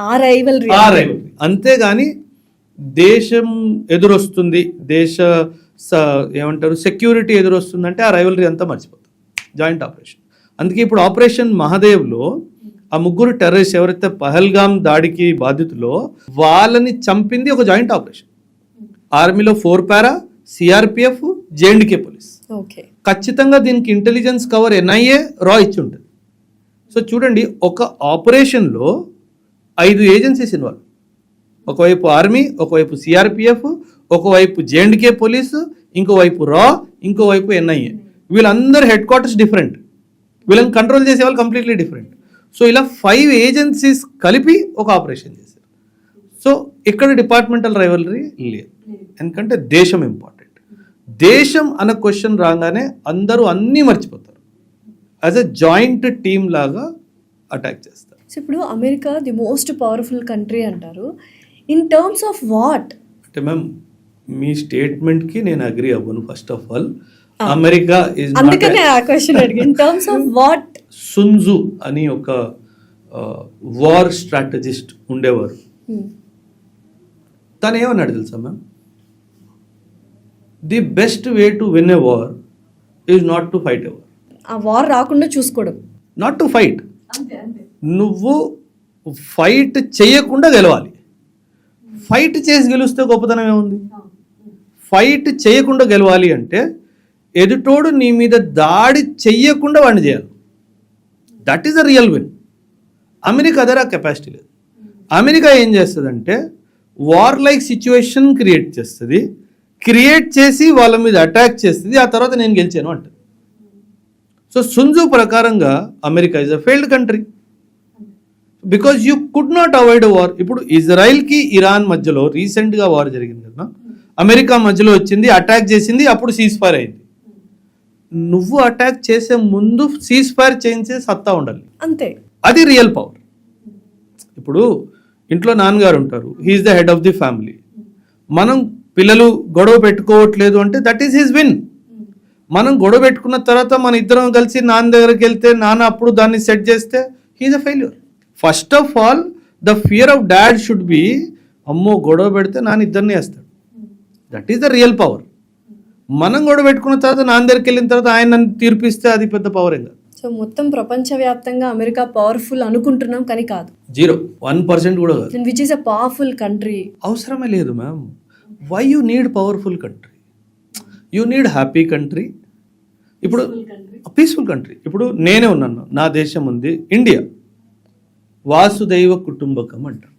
ఆ రైవల్రీ. అంతేగాని దేశం ఎదురొస్తుంది, ఏమంటారు సెక్యూరిటీ ఎదురొస్తుందంటే ఆ రైవలరీ అంతా మర్చిపోతుంది. Joint operation. అందుకే ఇప్పుడు ఆపరేషన్ మహాదేవ్లో ఆ ముగ్గురు టెర్రరిస్ట్ ఎవరైతే పహల్గామ్ దాడికి బాధితులో వాళ్ళని చంపింది ఒక జాయింట్ ఆపరేషన్. ఆర్మీలో 4 పారా, సిఆర్పిఎఫ్, జేఎండ్కే పోలీస్. ఓకే, ఖచ్చితంగా దీనికి ఇంటెలిజెన్స్ కవర్ ఎన్ఐఏ రా ఇచ్చి ఉంటుంది. సో చూడండి, ఒక ఆపరేషన్లో 5 ఏజెన్సీస్ ఇన్వాల్వ్. ఒకవైపు ఆర్మీ, ఒకవైపు సిఆర్పిఎఫ్, ఒకవైపు జేఎండ్కే పోలీసు, ఇంకోవైపు రా, ఇంకోవైపు ఎన్ఐఏ. వీళ్ళందరూ హెడ్ క్వార్టర్స్ డిఫరెంట్, వీళ్ళని కంట్రోల్ చేసే వాళ్ళు కంప్లీట్లీ డిఫరెంట్. సో ఇలా 5 ఏజెన్సీస్ కలిపి ఒక ఆపరేషన్ చేశారు. సో ఇక్కడ డిపార్ట్మెంటల్ రైవలరీ లేదు, ఎందుకంటే దేశం ఇంపార్టెంట్. దేశం అన్న క్వశ్చన్ రాగానే అందరూ అన్నీ మర్చిపోతారు, యాజ్ ఎ జాయింట్ టీమ్ లాగా అటాక్ చేస్తారు. సో ఇప్పుడు America the most powerful country అంటారు. In terms of what? అంటే మ్యామ్, మీ స్టేట్మెంట్కి నేను అగ్రి అవ్వను. First of all, America is అందుకనే ఆ క్వశ్చన్ అడిగి. In terms of what? Sun Tzu అని ఒక వార్ స్ట్రాటజిస్ట్ ఉండేవారు. తను ఏమన్నాడు తెలుసా ma'am? The best way to win a war is not to fight a war. ఆ వార్ రాకుండా చూసుకోవడం, నాట్ టు ఫైట్. నువ్వు ఫైట్ చేయకుండా గెలవాలి. ఫైట్ చేసి గెలిస్తే గొప్పతనం ఏముంది? ఫైట్ చేయకుండా గెలవాలి అంటే ఎదుటోడు నీ మీద దాడి చెయ్యకుండా వాడిని చేయాలి. That is a real win. America దగ్గర ఆ కెపాసిటీ లేదు. అమెరికా ఏం చేస్తుందంటే వార్ లైక్ సిచ్యువేషన్ క్రియేట్ చేస్తుంది, క్రియేట్ చేసి వాళ్ళ మీద అటాక్ చేస్తుంది, ఆ తర్వాత నేను గెలిచాను అంటుంది. సో సున్జు ప్రకారంగా America is a failed country because you could not avoid war. ఇప్పుడు ఇజ్రాయిల్కి ఇరాన్ మధ్యలో రీసెంట్గా వార్ జరిగింది కదా, అమెరికా మధ్యలో వచ్చింది, అటాక్ చేసింది, అప్పుడు సీజ్ ఫైర్ అయింది. నువ్వు అటాక్ చేసే ముందు సీజ్ ఫైర్ చేయించే సత్తా ఉండాలి, అంతే. అది రియల్ పవర్. ఇప్పుడు ఇంట్లో నాన్నగారు ఉంటారు, he's the head of the family. మనం పిల్లలు గొడవ పెట్టుకోవట్లేదు అంటే దట్ ఈస్ హిజ్ విన్. మనం గొడవ పెట్టుకున్న తర్వాత మన ఇద్దరం కలిసి నాన్న దగ్గరికి వెళ్తే నాన్న అప్పుడు దాన్ని సెట్ చేస్తే he's a failure. First of all the fear of dad should be, అమ్మో గొడవ పెడితే నాన్న ఇద్దరిని వేస్తాడు. That is the real power. మనం గొడవ పెట్టుకున్న తర్వాత నాన్న దగ్గరికి వెళ్ళిన తర్వాత ఆయన నన్ను తీర్పిస్తే అది పెద్ద పవర్ ఏం కాదు. సో మొత్తం ప్రపంచవ్యాప్తంగా అమెరికా పవర్ఫుల్ అనుకుంటున్నాం, కానీ కాదు. 0.1% కూడా కాదు. Which is a powerful country. అవసరమే లేదు ma'am. Why you need powerful country? You need happy country. ఇప్పుడు పీస్ఫుల్ కంట్రీ. ఇప్పుడు నేనే ఉన్నాను, నా దేశం ఉంది ఇండియా. వాసుదైవ కుటుంబకం అంటాం,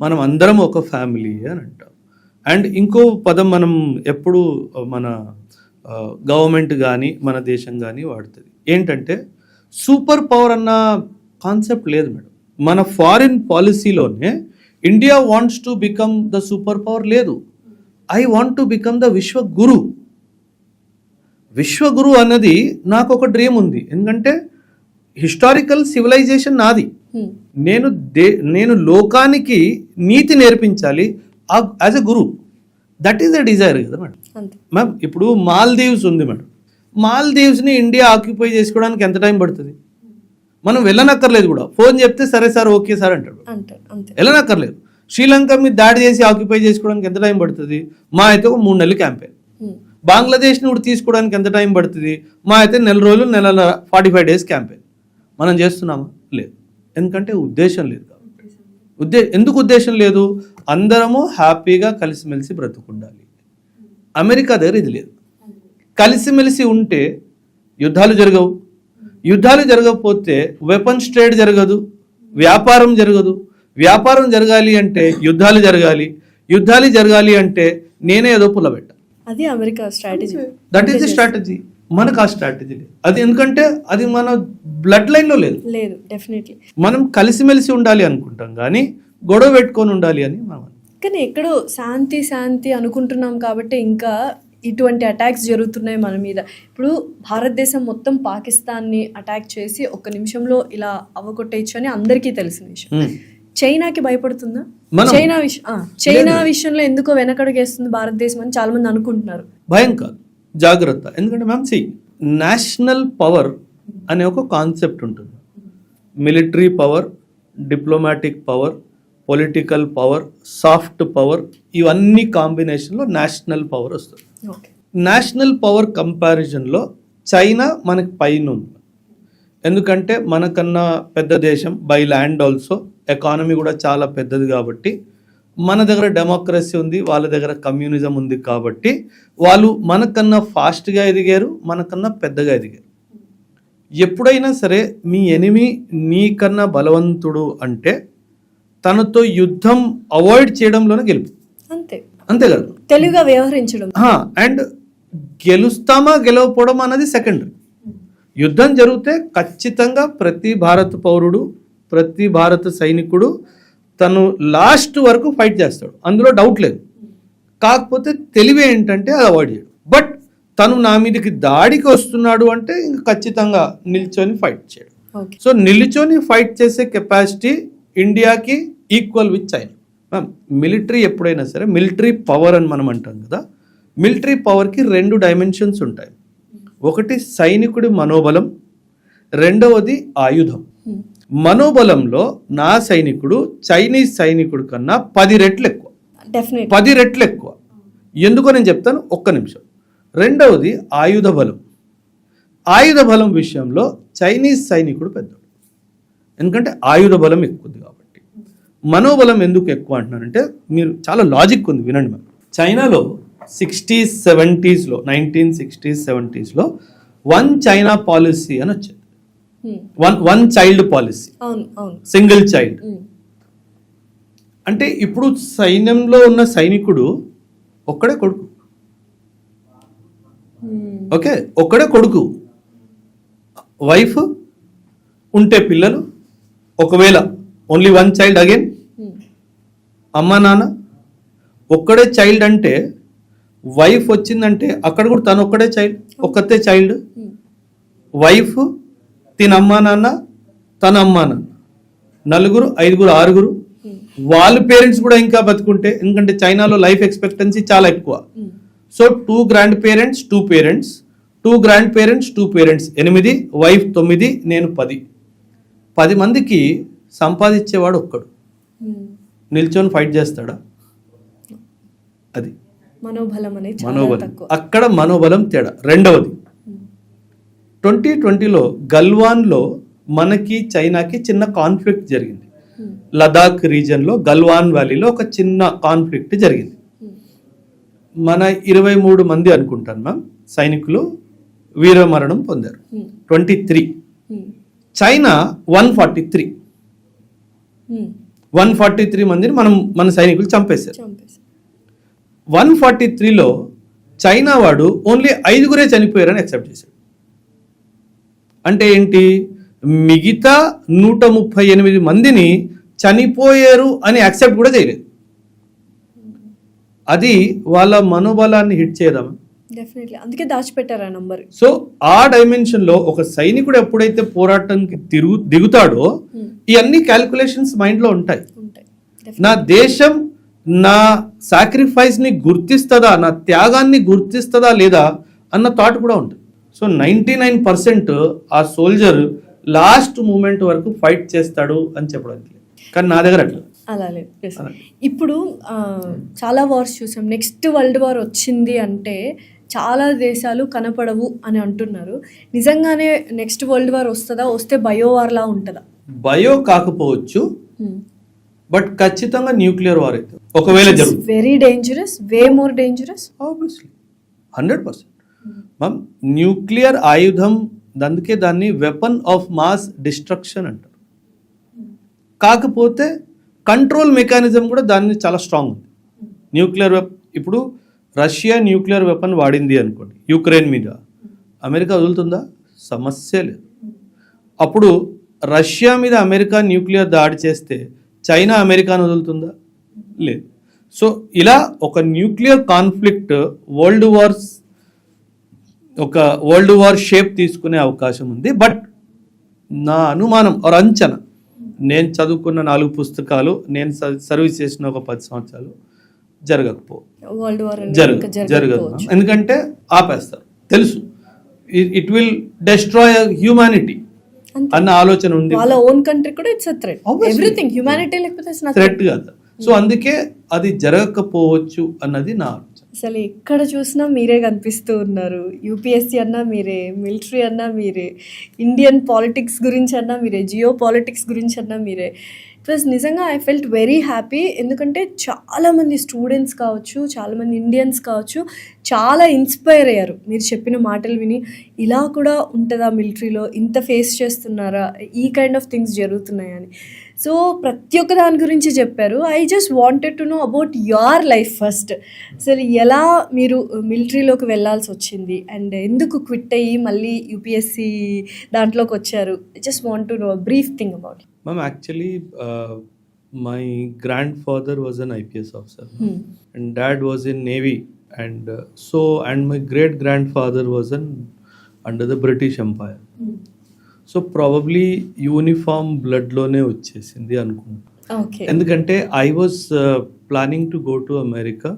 మనం అందరం ఒక ఫ్యామిలీ అని అంటాం. అండ్ ఇంకో పదం మనం ఎప్పుడు మన గవర్నమెంట్ కానీ మన దేశం కానీ వాడుతుంది, ఏంటంటే సూపర్ పవర్ అన్న కాన్సెప్ట్ లేదు మేడం. మన ఫారిన్ పాలసీలోనే India wants to become the super power లేదు. I want to become the Vishwaguru. Vishwaguru అన్నది నాకు ఒక డ్రీమ్ ఉంది, ఎందుకంటే హిస్టారికల్ సివిలైజేషన్ నాది. నేను లోకానికి నీతి నేర్పించాలి as a Guru. That is the desire కదా మేడం. మ్యామ్ ఇప్పుడు మాల్దీవ్స్ ఉంది మేడం, మాల్దీవ్స్ని ఇండియా ఆక్యుపై చేసుకోవడానికి ఎంత టైం పడుతుంది? మనం వెళ్ళనక్కర్లేదు కూడా, ఫోన్ చెప్తే సరే సార్ ఓకే సార్ అంటాడు, వెళ్ళనక్కర్లేదు. శ్రీలంక మీద దాడి చేసి ఆక్యుపై చేసుకోవడానికి ఎంత టైం పడుతుంది? మా అయితే ఒక 3 నెలలు క్యాంపెయిన్. బంగ్లాదేశ్ని కూడా తీసుకోవడానికి ఎంత టైం పడుతుంది? మా అయితే నెల రోజులు, 45 days క్యాంపెయిన్. మనం చేస్తున్నామా? లేదు, ఎందుకంటే ఉద్దేశం లేదు కాబట్టి. ఎందుకు ఉద్దేశం లేదు? అందరము హ్యాపీగా కలిసిమెలిసి బ్రతుకుండాలి. అమెరికా దగ్గర ఇది లేదు. కలిసిమెలిసి ఉంటే యుద్ధాలు జరగవు, యుద్ధాలు జరగకపోతే వెపన్స్ ట్రేడ్ జరగదు, వ్యాపారం జరగదు. వ్యాపారం జరగాలి అంటే యుద్ధాలు జరగాలి, యుద్ధాలు జరగాలి అంటే నేనే ఏదో పుల్లబెట్ట. అది America strategy. That is the strategy. మనకు ఆ స్ట్రాటజీ లేదు. అది ఎందుకంటే అది మన బ్లడ్ లైన్లో లేదు. డెఫినెట్లీ మనం కలిసిమెలిసి ఉండాలి అనుకుంటాం, కానీ గొడవ పెట్టుకొని ఉండాలి అని మనం. కానీ ఎక్కడో శాంతి శాంతి అనుకుంటున్నాం కాబట్టి ఇంకా ఇటువంటి అటాక్స్ జరుగుతున్నాయి మన మీద. ఇప్పుడు భారతదేశం మొత్తం పాకిస్తాన్ని అటాక్ చేసి 1 నిమిషంలో ఇలా అవ్వగొట్టేయచ్చు అని అందరికీ తెలిసిన విషయం. చైనాకి భయపడుతుందా? మనం- చైనా విషయంలో ఎందుకో వెనకడుగేస్తుంది భారతదేశం అని చాలా మంది అనుకుంటున్నారు. భయం కాదు, జాగ్రత్త. ఎందుకంటే మ్యామ్ నేషనల్ పవర్ అనే ఒక కాన్సెప్ట్ ఉంటుంది. Military power, diplomatic power, political power, soft power, ఇవన్నీ కాంబినేషన్లో నేషనల్ పవర్ వస్తుంది. ఓకే. నేషనల్ పవర్ కంపారిజన్లో చైనా మనకి పైన ఉంది. ఎందుకంటే మనకన్నా పెద్ద దేశం, బై ల్యాండ్ ఆల్సో, ఎకానమీ కూడా చాలా పెద్దది కాబట్టి, మన దగ్గర డెమోక్రసీ ఉంది, వాళ్ళ దగ్గర కమ్యూనిజం ఉంది కాబట్టి వాళ్ళు మనకన్నా ఫాస్ట్గా ఎదిగారు, మనకన్నా పెద్దగా ఎదిగారు. ఎప్పుడైనా సరే మీ ఎనిమి నీకన్నా బలవంతుడు అంటే తనతో యుద్ధం అవాయిడ్ చేయడంలోనే గెలుపు. అంతే కదా, తెలుగుగా వ్యవహరించడం. అండ్ గెలుస్తామా గెలవకపోవడం అన్నది సెకండరీ. యుద్ధం జరిగితే ఖచ్చితంగా ప్రతి భారత పౌరుడు, ప్రతి భారత సైనికుడు తను లాస్ట్ వరకు ఫైట్ చేస్తాడు, అందులో డౌట్ లేదు. కాకపోతే తెలివి ఏంటంటే అది అవాయిడ్ చేయడం. బట్ తను నా మీదకి దాడికి వస్తున్నాడు అంటే ఇంక ఖచ్చితంగా నిల్చొని ఫైట్ చేయడం. సో నిల్చొని ఫైట్ చేసే కెపాసిటీ ఇండియాకి equal with China. Ma'am, military ఎప్పుడైనా సరే, మిలిటరీ పవర్ అని మనం అంటాం కదా, మిలిటరీ పవర్కి 2 డైమెన్షన్స్ ఉంటాయి. ఒకటి సైనికుడి మనోబలం, రెండవది ఆయుధం. మనోబలంలో నా సైనికుడు చైనీస్ సైనికుడి కన్నా 10 రెట్లు ఎక్కువ. 10 రెట్లు ఎక్కువ. ఎందుకో నేను చెప్తాను, ఒక్క నిమిషం. రెండవది ఆయుధ బలం. ఆయుధ బలం విషయంలో చైనీస్ సైనికుడు పెద్దడు, ఎందుకంటే ఆయుధ బలం ఎక్కువ ఉంది కాబట్టి. మనోబలం ఎందుకు ఎక్కువ అంటున్నానంటే, మీరు చాలా లాజిక్ ఉంది, వినండి మ్యామ్. చైనాలో 60s, 70sలో, 1960s, 70sలో వన్ చైనా పాలసీ అని వచ్చేది. One child policy, single child. అంటే ఇప్పుడు సైన్యంలో ఉన్న సైనికుడు ఒక్కడే కొడుకు. ఓకే, ఒక్కడే కొడుకు. వైఫ్ ఉంటే పిల్లలు, ఒకవేళ ఓన్లీ వన్ చైల్డ్ అగైన్ అమ్మ నాన్న. ఒక్కడే చైల్డ్ అంటే వైఫ్ వచ్చిందంటే అక్కడ కూడా తను ఒక్కడే చైల్డ్, ఒక్కతే చైల్డ్. వైఫ్, తిన అమ్మా నాన్న, తన అమ్మా నాన్న, 4, 5, 6. వాళ్ళ పేరెంట్స్ కూడా ఇంకా బతుకుంటే, ఎందుకంటే చైనాలో లైఫ్ ఎక్స్పెక్టెన్సీ చాలా ఎక్కువ. So 2 grand parents, 2 parents, 2 grand parents, 2 parents, 8, wife 9, నేను 10. 10 మందికి సంపాదించేవాడు ఒక్కడు. నిల్చొని ఫైట్ చేస్తాడా? అది మనోబలం. అక్కడ మనోబలం తేడా. రెండవది, 2020లో గల్వాన్లో మనకి చైనాకి చిన్న కాన్ఫ్లిక్ట్ జరిగింది. లదాఖ్ రీజియన్లో గల్వాన్ వ్యాలీలో ఒక చిన్న కాన్ఫ్లిక్ట్ జరిగింది. మన 23 మంది అనుకుంటాను మ్యామ్ సైనికులు వీరమరణం పొందారు. 23. చైనా 143 మందిని మన సైనికులు చంపేశారు. 143లో చైనా వాడు ఓన్లీ 5 చనిపోయారని యాక్సెప్ట్ చేశాడు. అంటే ఏంటి, మిగతా 138 మందిని చనిపోయారు అని యాక్సెప్ట్ కూడా చేయలేదు. అది వాళ్ళ మనోబలాన్ని హిట్ చేయదామా? అందుకే దాచిపెట్టారు ఆ నంబర్. సో ఆ డైమెన్షన్ లో ఒక సైనికుడు ఎప్పుడైతే పోరాటానికి దిగుతాడో ఇవన్నీ క్యాల్కులేషన్స్ మైండ్ లో ఉంటాయి. నా దేశం నా సాక్రిఫైస్ ని గుర్తిస్తుందా, నా త్యాగాన్ని గుర్తిస్తుందా లేదా అన్న థాట్ కూడా ఉంటుంది. సో 99% ఆ సోల్జర్ లాస్ట్ మూమెంట్ వరకు ఫైట్ చేస్తాడు అని చెప్పడానికి. కానీ నా దగ్గర అలా లేదు. ఇప్పుడు చాలా వార్స్ చూసాం. నెక్స్ట్ వరల్డ్ వార్ వచ్చింది అంటే చాలా దేశాలు కనపడవు అని అంటున్నారు. నిజంగానే నెక్స్ట్ వరల్డ్ వార్ వస్తుందా? వస్తే బయో వార్ లా ఉంటుందా? బయో కాకపోవచ్చు, బట్ ఖచ్చితంగా న్యూక్లియర్ వార్ అయితే ఒకవేళ జరుగుతుంది. Very dangerous, way more dangerous. Obviously 100%. Ma'am, nuclear ఆయుధం, అందుకే దాన్ని వెపన్ ఆఫ్ మాస్ డిస్ట్రక్షన్ అంటారు. కాకపోతే కంట్రోల్ మెకానిజం కూడా దాన్ని చాలా స్ట్రాంగ్ ఉంది. న్యూక్లియర్ ఇప్పుడు రష్యా న్యూక్లియర్ వెపన్ వాడింది అనుకోండి యుక్రెయిన్ మీద, అమెరికా వదులుతుందా? సమస్య లేదు. అప్పుడు రష్యా మీద అమెరికా న్యూక్లియర్ దాడి చేస్తే చైనా అమెరికాను వదులుతుందా? లేదు. సో ఇలా ఒక nuclear conflict world war shape తీసుకునే అవకాశం ఉంది. బట్ నా అనుమానం ఆర్ అంచనా నేను చదువుకున్న 4 పుస్తకాలు, నేను సర్వీస్ చేసిన ఒక 10 సంవత్సరాలు జరగకపో వరల్డ్ వార్ జరగదు. ఎందుకంటే ఆపేస్తారు, తెలుసు ఇట్ విల్ డెస్ట్రాయ్ హ్యూమానిటీ అన్న ఆలోచన ఉంది. వాళ్ళ ఓన్ కంట్రీ కూడా it's a threat. Everything humanity లేకపోతే థ్రెట్ కాదు. సో అందుకే అది జరగకపోవచ్చు అన్నది నా ఆలోచన. అసలు ఎక్కడ చూసినా మీరే కనిపిస్తూ ఉన్నారు. యూపీఎస్సీ అన్నా మీరే, మిలిటరీ అన్నా మీరే, ఇండియన్ పాలిటిక్స్ గురించి అన్నా మీరే, జియో పాలిటిక్స్ గురించి అన్నా మీరే. ఇట్ వాజ్ నిజంగా ఐ ఫెల్ట్ వెరీ హ్యాపీ. ఎందుకంటే చాలామంది స్టూడెంట్స్ కావచ్చు, చాలామంది ఇండియన్స్ కావచ్చు, చాలా ఇన్స్పైర్ అయ్యారు మీరు చెప్పిన మాటలు విని. ఇలా కూడా ఉంటుందా మిలిటరీలో, ఇంత ఫేస్ చేస్తున్నారా, ఈ కైండ్ ఆఫ్ థింగ్స్ జరుగుతున్నాయని. సో ప్రతి ఒక్క దాని గురించి చెప్పారు. I just wanted to know about your life first. అసలు ఎలా మీరు మిలిటరీలోకి వెళ్ళాల్సి వచ్చింది అండ్ ఎందుకు క్విట్ అయ్యి మళ్ళీ యూపీఎస్సీ దాంట్లోకి వచ్చారు. Just want to know brief thing about it. Ma'am, actually, my grandfather was an IPS officer, and dad was in Navy, and my great grandfather was under the British Empire. So probably uniform బ్లడ్లోనే వచ్చేసింది అనుకుంటా. ఓకే. ఎందుకంటే I was planning to go to America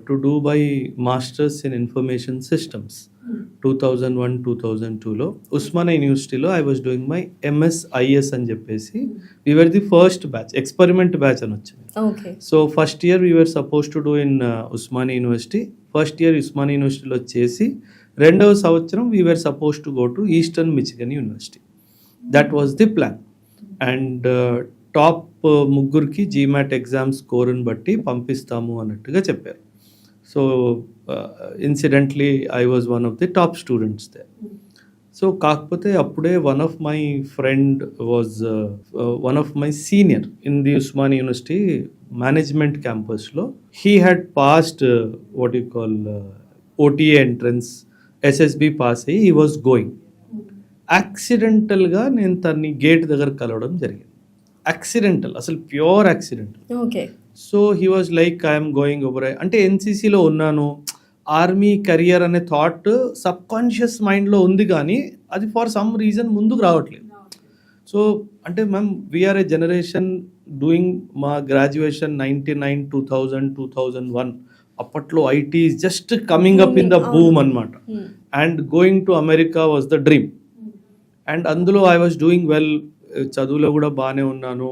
to do my masters in information systems 2001-2002లో ఉస్మానియా యూనివర్సిటీలో I was doing my MSIS అని చెప్పేసి we were the first batch, experiment batch అని వచ్చింది. Okay. So first year we were suppose to do in Osmania university. First year Osmania యూనివర్సిటీలో చేసి రెండవ సంవత్సరం we were suppose to go to eastern Michigan university. That was the plan. And top ముగ్గురికి GMAT ఎగ్జామ్ స్కోర్ని బట్టి పంపిస్తాము అన్నట్టుగా చెప్పారు. So incidentally I was one of the top students they. So కాకపోతే అప్పుడే one of my friend was one of my senior in the Osmania university management క్యాంపస్లో he had passed what you call OTA entrance, SSB pass అయ్యి హీ వాజ్ గోయింగ్. యాక్సిడెంటల్గా నేను తన్ని గేట్ దగ్గర కలవడం జరిగింది. యాక్సిడెంటల్, అసలు pure accidental. Okay. So he was like I'm going over, అంటే NCCలో ఉన్నాను, ఆర్మీ కెరియర్ అనే థాట్ సబ్ కాన్షియస్ మైండ్లో ఉంది, కానీ అది ఫర్ సమ్ రీజన్ ముందుకు రావట్లేదు. సో అంటే ma'am we are a generation doing మా గ్రాడ్యుయేషన్ 99, 2000, 2001. అప్పట్లో IT is just coming up in the boom అనమాట. And going to America was the dream. And అందులో ఐ వాజ్ డూయింగ్ వెల్, చదువులో కూడా బాగానే ఉన్నాను.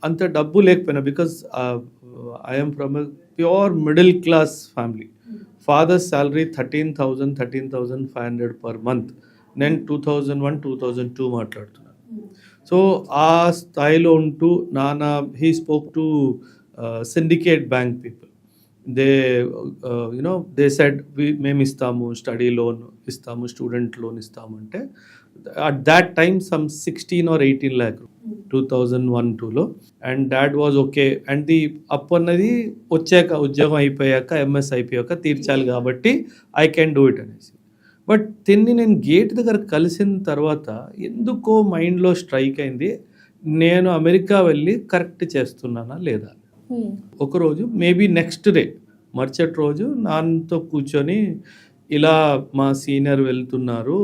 అంత డబ్బు లేకపోయినా, because I'm from a pure middle class family. Father salary 13,500 per month. నేను 2001-2002 మాట్లాడుతున్నాను. సో ఆ స్థాయిలో ఉంటూ నాన్న he spoke to syndicate bank people. They said మేము ఇస్తాము, స్టడీ లోన్ ఇస్తాము, స్టూడెంట్ లోన్ ఇస్తాము అంటే at that time some 16 or 18 lakh 2001-2లో. And dad was okay. And the అప్పు అన్నది వచ్చాక, ఉద్యోగం అయిపోయాక, MS అయిపోయాక తీర్చాలి కాబట్టి ఐ కెన్ డూ ఇట్ అనేసి. బట్ తిన్ని నేను గేట్ దగ్గర కలిసిన తర్వాత ఎందుకో మైండ్లో స్ట్రైక్ అయింది, నేను అమెరికా వెళ్ళి కరెక్ట్ చేస్తున్నానా లేదా. ఒకరోజు మేబీ నెక్స్ట్ డే మరుసటి రోజు నాన్నతో కూర్చొని ఇలా మా సీనియర్ వెళ్తున్నారు,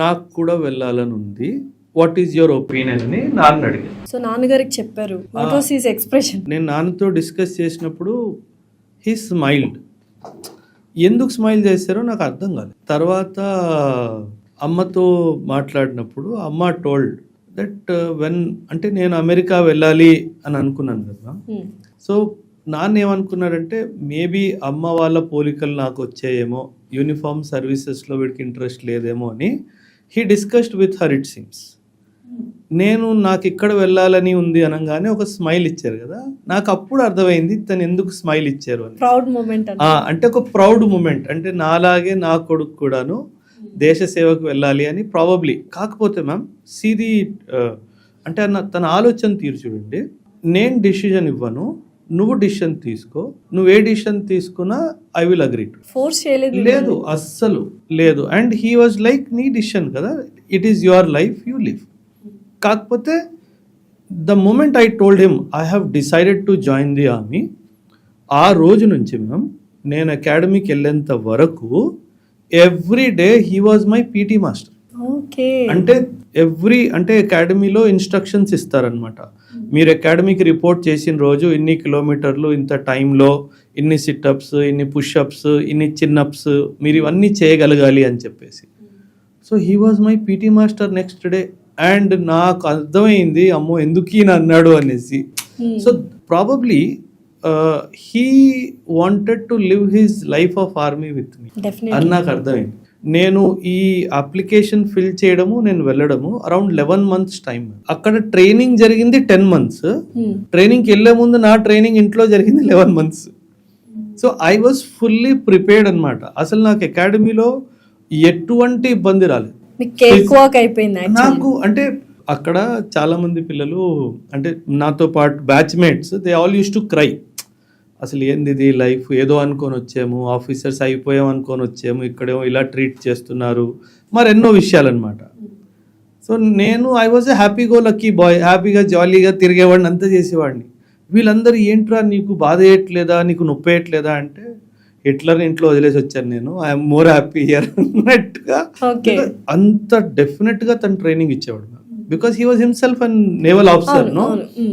నాకు కూడా వెళ్ళాలని ఉంది, వాట్ ఈజ్ యువర్ ఒపీనియన్ అని నాన్న అడిగాను. సో నాన్నగారికి చెప్పారు. What was his expression? నేను నాన్నతో డిస్కస్ చేసినప్పుడు హీ స్మైల్డ్. ఎందుకు స్మైల్ చేశారో నాకు అర్థం కాలేదు. తర్వాత అమ్మతో మాట్లాడినప్పుడు అమ్మ టోల్డ్ దట్ వెన్, అంటే నేను అమెరికా వెళ్ళాలి అని అనుకున్నాను కదా. సో నాన్న ఏమనుకున్నాడంటే మేబీ అమ్మ వాళ్ళ పోలికలు నాకు వచ్చాయేమో, యూనిఫామ్ సర్వీసెస్లో వీడికి ఇంట్రెస్ట్ లేదేమో అని he discussed with her it seems. నాకు ఇక్కడ వెళ్ళాలని ఉంది అనగానే ఒక స్మైల్ ఇచ్చారు కదా, నాకు అప్పుడు అర్థమైంది తను ఎందుకు స్మైల్ ఇచ్చారు అని. ప్రౌడ్ మూమెంట్ అంటే ఒక ప్రౌడ్ మూమెంట్, అంటే నాలాగే నా కొడుకు కూడాను దేశ సేవకు వెళ్ళాలి అని ప్రాబబ్లీ. కాకపోతే మ్యామ్ సీది అంటే తన ఆలోచన తీరు చూడండి, నేను డిసిజన్ ఇవ్వను, నువ్వు డిసిషన్ తీసుకో, నువ్వు ఏ డిసిషన్ తీసుకున్నా I will agree to. Force చేయలేదు, లేదు అస్సలు లేదు. అండ్ హీ వాజ్ లైక్ నీ డిసిషన్ కదా, it is your life, you live. కాకపోతే the moment I told him I have decided to join the army, ఆ రోజు నుంచి మ్యామ్ నేను అకాడమీకి వెళ్ళేంత వరకు every day he was my PT master. Okay. అంటే అంటే అకాడమీలో ఇన్స్ట్రక్షన్స్ ఇస్తారనమాట. మీరు అకాడమీకి రిపోర్ట్ చేసిన రోజు ఇన్ని కిలోమీటర్లు ఇంత టైంలో ఇన్ని సిట్అప్స్, ఇన్ని పుష్అప్స్, ఇన్ని చిన్అప్స్ మీరు ఇవన్నీ చేయగలగాలి అని చెప్పేసి. So he was my PT master next day. And నాకు అర్థమైంది అమ్మో ఎందుకు ఈయన అన్నాడు అనేసి. So probably he wanted to live his life of army with me అని నాకు అర్థమైంది. నేను ఈ అప్లికేషన్ ఫిల్ చేయడము, నేను వెళ్ళడము అరౌండ్ 11 months టైం. అక్కడ ట్రైనింగ్ జరిగింది 10 months. ట్రైనింగ్కి వెళ్ళే ముందు నా ట్రైనింగ్ ఇంట్లో జరిగింది 11 months. So I was fully prepared అనమాట. అసలు నాకు అకాడమీలో ఎటువంటి ఇబ్బంది రాలేదు. నాకు అంటే అక్కడ చాలా మంది పిల్లలు అంటే నాతో పాటు batchmates they all use to cry. అసలు ఏంది ఇది లైఫ్, ఏదో అనుకొని వచ్చాము, ఆఫీసర్స్ అయిపోయాం అనుకొని వచ్చాము, ఇక్కడేమో ఇలా ట్రీట్ చేస్తున్నారు, మరెన్నో విషయాలు అనమాట. సో నేను I was a happy go lucky boy, హ్యాపీగా జాలీగా తిరిగేవాడిని, అంతా చేసేవాడిని. వీళ్ళందరూ ఏంట్రా నీకు బాధ వేయట్లేదా, నీకు నొప్పి వేయట్లేదా అంటే హిట్లర్ని ఇంట్లో వదిలేసి వచ్చాను నేను, ఐఎమ్ మోర్ హ్యాపీ హియర్ అన్నట్టుగా. అంత డెఫినెట్గా తను ట్రైనింగ్ ఇచ్చేవాడు because he was himself and naval officer no.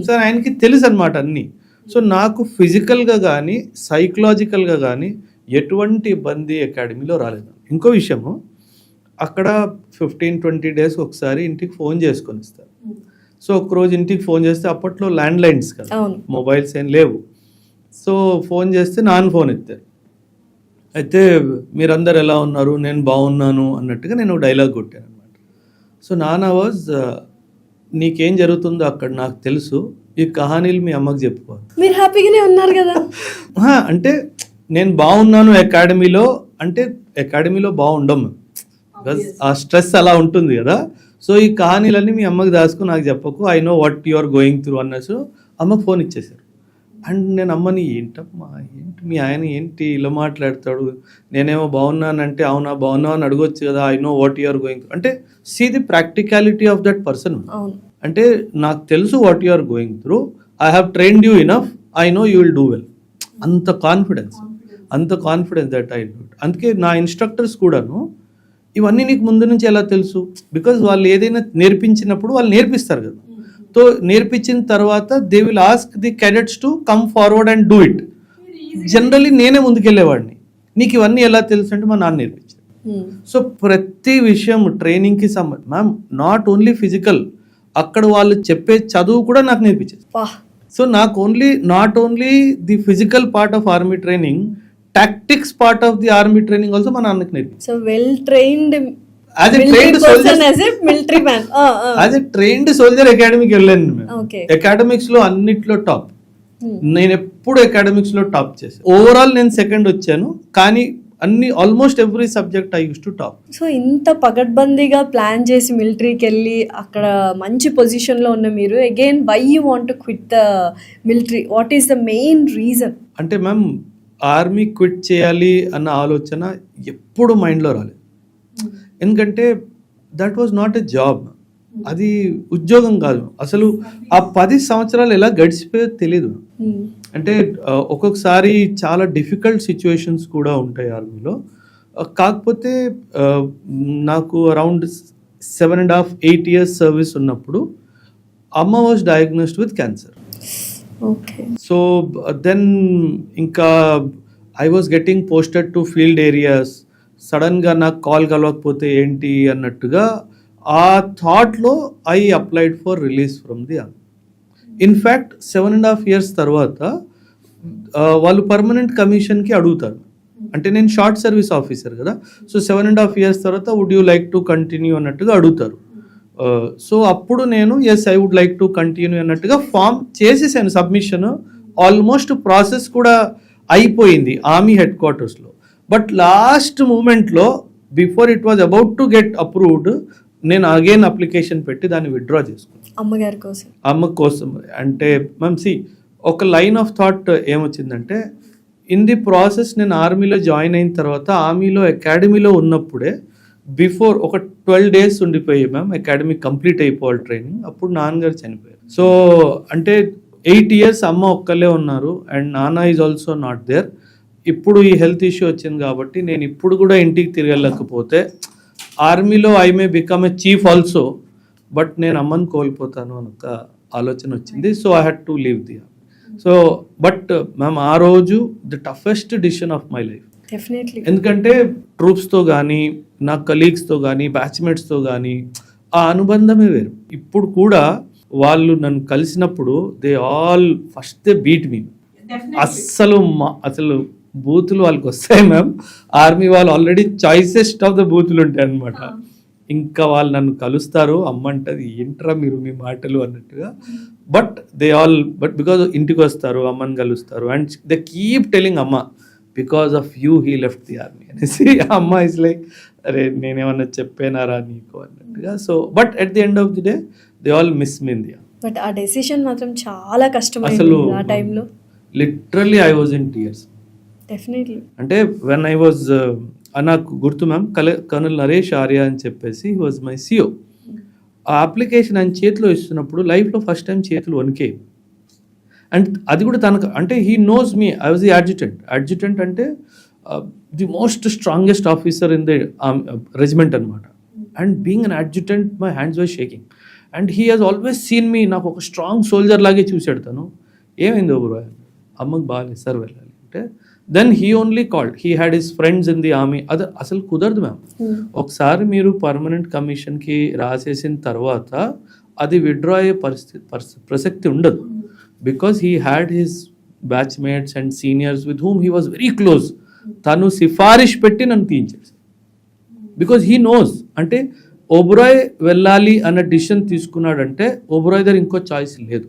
So ఆయనకి తెలుసు అనమాట అన్నీ. సో నాకు ఫిజికల్గా కానీ సైకలాజికల్గా కానీ ఎటువంటి ఇబ్బంది అకాడమీలో రాలేదు. ఇంకో విషయము, అక్కడ 15-20 days ఒకసారి ఇంటికి ఫోన్ చేసుకొని ఇస్తారు. సో ఒకరోజు ఇంటికి ఫోన్ చేస్తే అప్పట్లో ల్యాండ్ లైన్స్ కదా, మొబైల్స్ ఏం లేవు. సో ఫోన్ చేస్తే నాన్న ఫోన్ ఎత్తారు. అయితే మీరందరు ఎలా ఉన్నారు, నేను బాగున్నాను అన్నట్టుగా నేను డైలాగ్ కొట్టాను అనమాట. సో నాన్న వాజ్ నీకేం జరుగుతుందో అక్కడ నాకు తెలుసు, ఈ కహానీలు మీ అమ్మకి చెప్పుకోవాలి. మీరు హ్యాపీగానే ఉన్నారు కదా అంటే నేను బాగున్నాను అకాడమీలో, అంటే అకాడమీలో బాగుండము, ఆ స్ట్రెస్ అలా ఉంటుంది కదా. సో ఈ కహానీలన్నీ మీ అమ్మకి దాచుకుని నాకు చెప్పకు, I know what you are going through అన్నట్టు అమ్మకు ఫోన్ ఇచ్చేసారు. అండ్ నేను అమ్మని ఏంటమ్మా ఏంటి మీ ఆయన ఏంటి ఇలా మాట్లాడతాడు, నేనేమో బాగున్నానంటే అవునా బాగున్నావు అని అడగొచ్చు కదా, I know what you are going through అంటే see the practicality of that person. అంటే నాకు తెలుసు what you are going through, I have trained you enough, I know you will do well. అంత కాన్ఫిడెన్స్ దట్ ఐ డూ. అందుకే నా ఇన్స్ట్రక్టర్స్ కూడాను ఇవన్నీ నీకు ముందు నుంచి ఎలా తెలుసు, బికాజ్ వాళ్ళు ఏదైనా నేర్పించినప్పుడు వాళ్ళు నేర్పిస్తారు కదా. సో నేర్పించిన తర్వాత they will ask the cadets to come forward and do it. Generally నేనే ముందుకెళ్ళేవాడిని, నీకు ఇవన్నీ ఎలా తెలుసు అంటే మా నాన్న నేర్పించారు. సో ప్రతి విషయం ట్రైనింగ్కి సంబంధించి మ్యామ్, నాట్ ఓన్లీ ఫిజికల్, అక్కడ వాళ్ళు చెప్పే చదువు కూడా నాకు నేర్పించారు. సో నాకు not only the physical part of army training, tactics part of the army training also మా నాన్నకి నేర్పించారు. So well trained trained soldier అకాడమీకి వెళ్ళాను. అకాడమిక్స్ లో అన్నిట్లో టాప్. నేను ఎప్పుడు అకాడమిక్స్ లో టాప్ చేశాను. ఓవరాల్ నేను సెకండ్ వచ్చాను, కానీ అన్ని almost every subject I use to top. So ఇంత పగడ్బందీగా ప్లాన్ చేసి మిలిటరీకి వెళ్ళి అక్కడ మంచి పొజిషన్ లో ఉన్న మీరు again why you want to quit the military, what is the main reason? అంటే మ్యామ్, ఆర్మీ క్విట్ చేయాలి అన్న ఆలోచన ఎప్పుడు మైండ్లో రాలేదు. ఎందుకంటే that was not a job, అది ఉద్యోగం కాదు. అసలు ఆ 10 సంవత్సరాలు ఎలా గడిచిపోయో తెలీదు. అంటే ఒక్కొక్కసారి చాలా డిఫికల్ట్ సిచ్యువేషన్స్ కూడా ఉంటాయి ఆర్మీలో. కాకపోతే నాకు అరౌండ్ 7.5-8 years సర్వీస్ ఉన్నప్పుడు అమ్మ was diagnosed with cancer. So then ఇంకా I was getting posted to field areas. సడన్గా నాకు కాల్ కలవకపోతే ఏంటి అన్నట్టుగా ఆ థాట్లో I applied for release from the army. In fact 7.5 years తర్వాత వాళ్ళు పర్మనెంట్ కమిషన్కి అడుగుతారు. అంటే నేను షార్ట్ సర్వీస్ ఆఫీసర్ కదా, సో 7.5 years తర్వాత would you like to continue అన్నట్టుగా అడుగుతారు. సో అప్పుడు నేను yes I would like to continue అన్నట్టుగా ఫామ్ చేసేసాను సబ్మిషన్. ఆల్మోస్ట్ ప్రాసెస్ కూడా అయిపోయింది ఆర్మీ హెడ్ క్వార్టర్స్లో. బట్ లాస్ట్ మూమెంట్లో before it was about to get approved, నేను అగైన్ అప్లికేషన్ పెట్టి దాన్ని విత్డ్రా చేసుకున్నాను అమ్మ కోసం. అంటే మ్యామ్ సి, ఒక లైన్ ఆఫ్ థాట్ ఏమొచ్చిందంటే, ఇన్ ది ప్రాసెస్ నేను ఆర్మీలో జాయిన్ అయిన తర్వాత ఆర్మీలో అకాడమీలో ఉన్నప్పుడే బిఫోర్ ఒక 12 days ఉండిపోయి మ్యామ్ అకాడమీ కంప్లీట్ అయిపోవాలి ట్రైనింగ్, అప్పుడు నాన్నగారు చనిపోయారు. సో అంటే 8 years అమ్మ ఒక్కలే ఉన్నారు అండ్ నాన్న ఈజ్ ఆల్సో నాట్ దేర్. ఇప్పుడు ఈ హెల్త్ ఇష్యూ వచ్చింది కాబట్టి నేను ఇప్పుడు కూడా ఇంటికి తిరగలేకపోతే ఆర్మీలో I may become a chief also, but నేను అమ్మని కోల్పోతాను అని ఒక ఆలోచన వచ్చింది. So I had to leave the army. So but ma'am ఆ రోజు the toughest decision of my life. Definitely. ఎందుకంటే ట్రూప్స్తో కానీ, నా కలీగ్స్తో కానీ, బ్యాచ్మేట్స్తో కానీ ఆ అనుబంధమే వేరు. ఇప్పుడు కూడా వాళ్ళు నన్ను కలిసినప్పుడు they all first they beat me. అసలు బూతులు వాళ్ళకి వస్తాయి మ్యామ్. ఆర్మీ వాళ్ళు ఆల్రెడీ చాయిసెస్ట్ ఆఫ్ ద బూతులు ఉంటాయి అనమాట. ఇంకా వాళ్ళు నన్ను కలుస్తారు, అమ్మంటది ఏంట్రా మీరు మీ మాటలు అన్నట్టుగా. బట్ బికాజ్ ఇంటికి వస్తారు, అమ్మని కలుస్తారు, అండ్ దే కీప్ టెలింగ్ అమ్మ because of you he left the army అనేసి. అమ్మ ఇస్ లైక్ అరే నేనేమన్నా చెప్పానారా నీకు అన్నట్టుగా. So but at the end of the day they all miss me in the. But ఆ డెసిషన్ మాత్రం చాలా కష్టమైంది అసలు ఆ టైంలో. Literally I was in tears. Definitely. అంటే వెన్ ఐ వాజ్ నాకు గుర్తు మ్యామ్, కర్నల్ నరేష్ ఆర్య అని చెప్పేసి హీ వాజ్ మై సిఓ. ఆ అప్లికేషన్ ఆయన చేతిలో ఇస్తున్నప్పుడు లైఫ్లో ఫస్ట్ టైం చేతులు వణికే. అండ్ అది కూడా తనకు అంటే he knows me, I was the adjutant అంటే the most strongest officer in the regiment అనమాట. And being an adjutant my hands were shaking. And he has always seen me, నాకు ఒక స్ట్రాంగ్ సోల్జర్ లాగే చూశాడు తను. ఏమైంది బ్రో, అమ్మకి బాగాలేదు సార్ వెళ్ళాలి అంటే then he only called, he had his friends in the army. అది అసలు కుదరదు మ్యామ్. ఒకసారి మీరు పర్మనెంట్ కమిషన్కి రాసేసిన తర్వాత అది విత్డ్రా అయ్యే ప్రసక్తి ఉండదు. Because he had his batchmates and seniors with whom he was very close. తను సిఫారిష్ పెట్టి నన్ను తీయించాడు. బికాజ్ హీ నోస్, అంటే ఓబరాయ్ వెళ్ళాలి అన్న డిసిషన్ తీసుకున్నాడంటే ఓబరాయ్ దగ్గర ఇంకో చాయిస్ లేదు,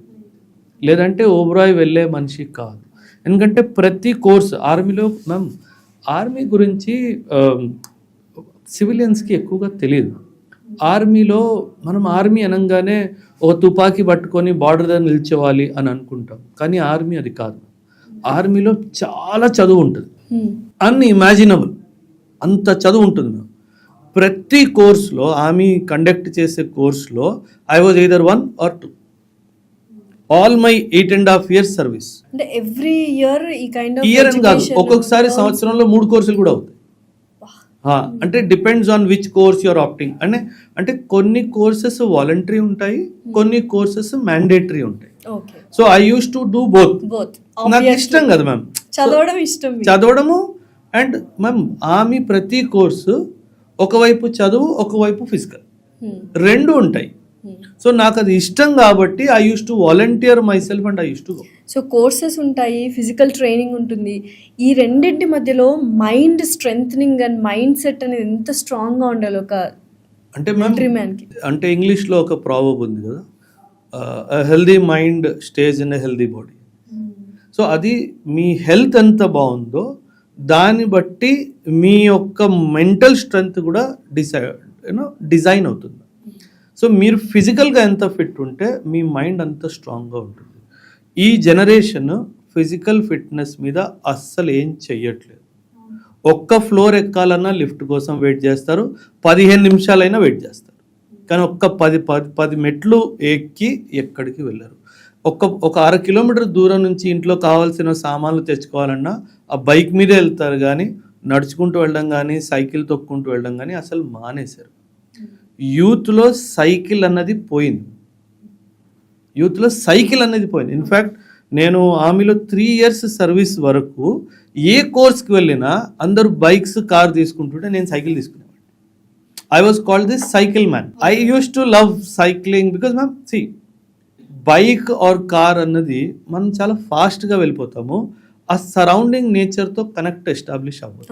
లేదంటే ఓబరాయ్ వెళ్ళే మనిషి కాదు. ఎందుకంటే ప్రతి కోర్స్ ఆర్మీలో మ్యామ్, ఆర్మీ గురించి సివిలియన్స్కి ఎక్కువగా తెలియదు. ఆర్మీలో మనం ఆర్మీ అనగానే ఒక తుపాకీ పట్టుకొని బార్డర్ దగ్గర నిల్చోవాలి అని అనుకుంటాం, కానీ ఆర్మీ అది కాదు. ఆర్మీలో చాలా చదువు ఉంటుంది, అన్ఇమాజినబుల్ అంత చదువు ఉంటుంది మ్యామ్. ప్రతి కోర్సులో ఆర్మీ కండక్ట్ చేసే కోర్సులో I was either 1 or 2. All my 8.5 years service. అంటే ఎవ్రీ ఇయర్ ఈ కైండ్ ఆఫ్ ఇయర్ అని కాదు, ఒక్కొక్కసారి సంవత్సరంలో 3 కోర్సులు కూడా అవుతాయి. అంటే depends on which course you're opting. అంటే కొన్ని కోర్సెస్ వాలంటరీ ఉంటాయి, కొన్ని కోర్సెస్ మ్యాండేటరీ ఉంటాయి. So I use to do both. నాకు ఇష్టం కదా మ్యామ్ చదవడము. అండ్ మ్యామ్ ఆర్మీ ప్రతి కోర్సు ఒకవైపు చదువు, ఒకవైపు ఫిజికల్, రెండు ఉంటాయి. సో నాకు అది ఇష్టం కాబట్టి I use to volunteer my self and I use to go. So courses ఉంటాయి, ఫిజికల్ ట్రైనింగ్ ఉంటుంది. ఈ రెండింటి మధ్యలో mind strengthening and mind set అనేది ఎంత స్ట్రాంగ్గా ఉండాలి ఒక అంటే మ్యామ్కి. అంటే ఇంగ్లీష్లో ఒక ప్రావర్బ్ ఉంది కదా, healthy mind stage in a healthy body. So అది మీ హెల్త్ ఎంత బాగుందో దాన్ని బట్టి మీ యొక్క మెంటల్ స్ట్రెంగ్త్ కూడా డిజైన్ అవుతుంది. సో మీరు ఫిజికల్గా ఎంత ఫిట్ ఉంటే మీ మైండ్ అంత స్ట్రాంగ్గా ఉంటుంది. ఈ జనరేషన్ ఫిజికల్ ఫిట్నెస్ మీద అస్సలు ఏం చెయ్యట్లేదు. ఒక్క ఫ్లోర్ ఎక్కాలన్నా లిఫ్ట్ కోసం వెయిట్ చేస్తారు, 15 నిమిషాలైనా వెయిట్ చేస్తారు, కానీ ఒక్క 10 మెట్లు ఎక్కి ఎక్కడికి వెళ్ళరు. ఒక 1/2 కిలోమీటర్ దూరం నుంచి ఇంట్లో కావాల్సిన సామాన్లు తెచ్చుకోవాలన్నా ఆ బైక్ మీదే వెళ్తారు, కానీ నడుచుకుంటూ వెళ్ళడం కానీ సైకిల్ తొక్కుంటూ వెళ్ళడం కానీ అసలు మానేశారు. యూత్లో సైకిల్ అన్నది పోయింది. ఇన్ఫ్యాక్ట్ నేను ఆర్మీలో 3 years సర్వీస్ వరకు ఏ కోర్స్కి వెళ్ళినా అందరూ బైక్స్, కార్ తీసుకుంటుంటే నేను సైకిల్ తీసుకునేవాడిని. I was called this cycle man. I use to love cycling because ma'am see bike or car అన్నది మనం చాలా ఫాస్ట్గా వెళ్ళిపోతాము, ఆ సరౌండింగ్ నేచర్తో కనెక్ట్ ఎస్టాబ్లిష్ అవ్వదు.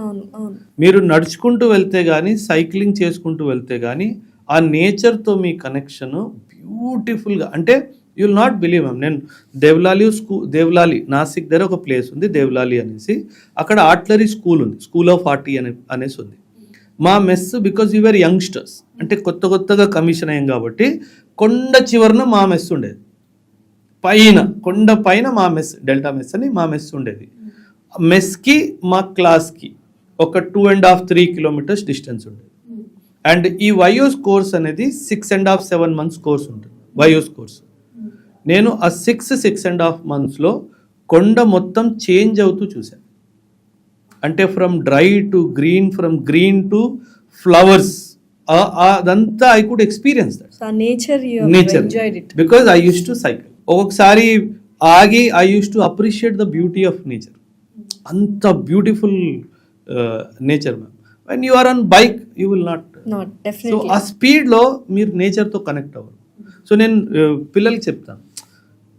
మీరు నడుచుకుంటూ వెళ్తే కానీ సైక్లింగ్ చేసుకుంటూ వెళ్తే కానీ ఆ నేచర్తో మీ కనెక్షన్ బ్యూటిఫుల్గా, అంటే you will not believe ma'am. నేను దేవ్లాలి నాసిక్ దగ్గర ఒక ప్లేస్ ఉంది దేవ్లాలి అనేసి, అక్కడ ఆర్టిలరీ స్కూల్ ఉంది, స్కూల్ ఆఫ్ ఆర్టీ అనేసి ఉంది. మా మెస్ బికాజ్ యూఆర్ యంగ్స్టర్స్, అంటే కొత్తగా కమిషన్ అయ్యాం కాబట్టి కొండ చివరన మా మెస్ ఉండేది, కొండ పైన మా మెస్, డెల్టా మెస్ అని మా మెస్ ఉండేది. మెస్కి మా క్లాస్కి ఒక 2.5-3 kilometers డిస్టెన్స్ ఉండేది. అండ్ ఈ వైయోస్ కోర్స్ అనేది 6.5-7 months కోర్స్ ఉంటుంది వైయోస్ కోర్స్. నేను ఆ 6.5 monthsలో కొండ మొత్తం చేంజ్ అవుతూ చూశాను. అంటే from dry to green, from green to flowers, అదంతా I could experience that so ఆ nature you nature enjoyed it. Because I use to cycle. ఒక్కొక్కసారి ఆగి I use to appreciate the beauty of nature. అంత beautiful nature ma'am. When you are on bike you will not. Not so definitely. ఆ స్పీడ్లో మీరు నేచర్తో కనెక్ట్ అవ్వరు. సో నేను పిల్లలకి చెప్తాను,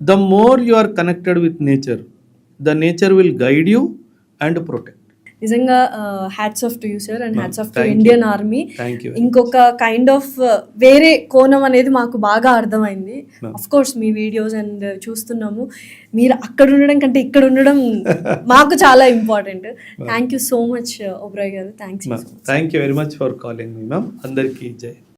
the more you are connected with nature, the nature will guide you and protect. నిజంగా hats off to you sir and Ma'am, hats off to thank you. Indian army. Thank you. ఇంకొక కైండ్ ఆఫ్ వేరే కోణం అనేది మాకు బాగా అర్థమైంది. Ma'am. అఫ్ కోర్స్ మీ వీడియోస్ అండ్ చూస్తున్నాము, మీరు అక్కడ ఉండడం కంటే ఇక్కడ ఉండడం మాకు చాలా important. Thank you so much Oberoi గారు. Thanks. Thank you very much for calling me ma'am. అందరికీ జై.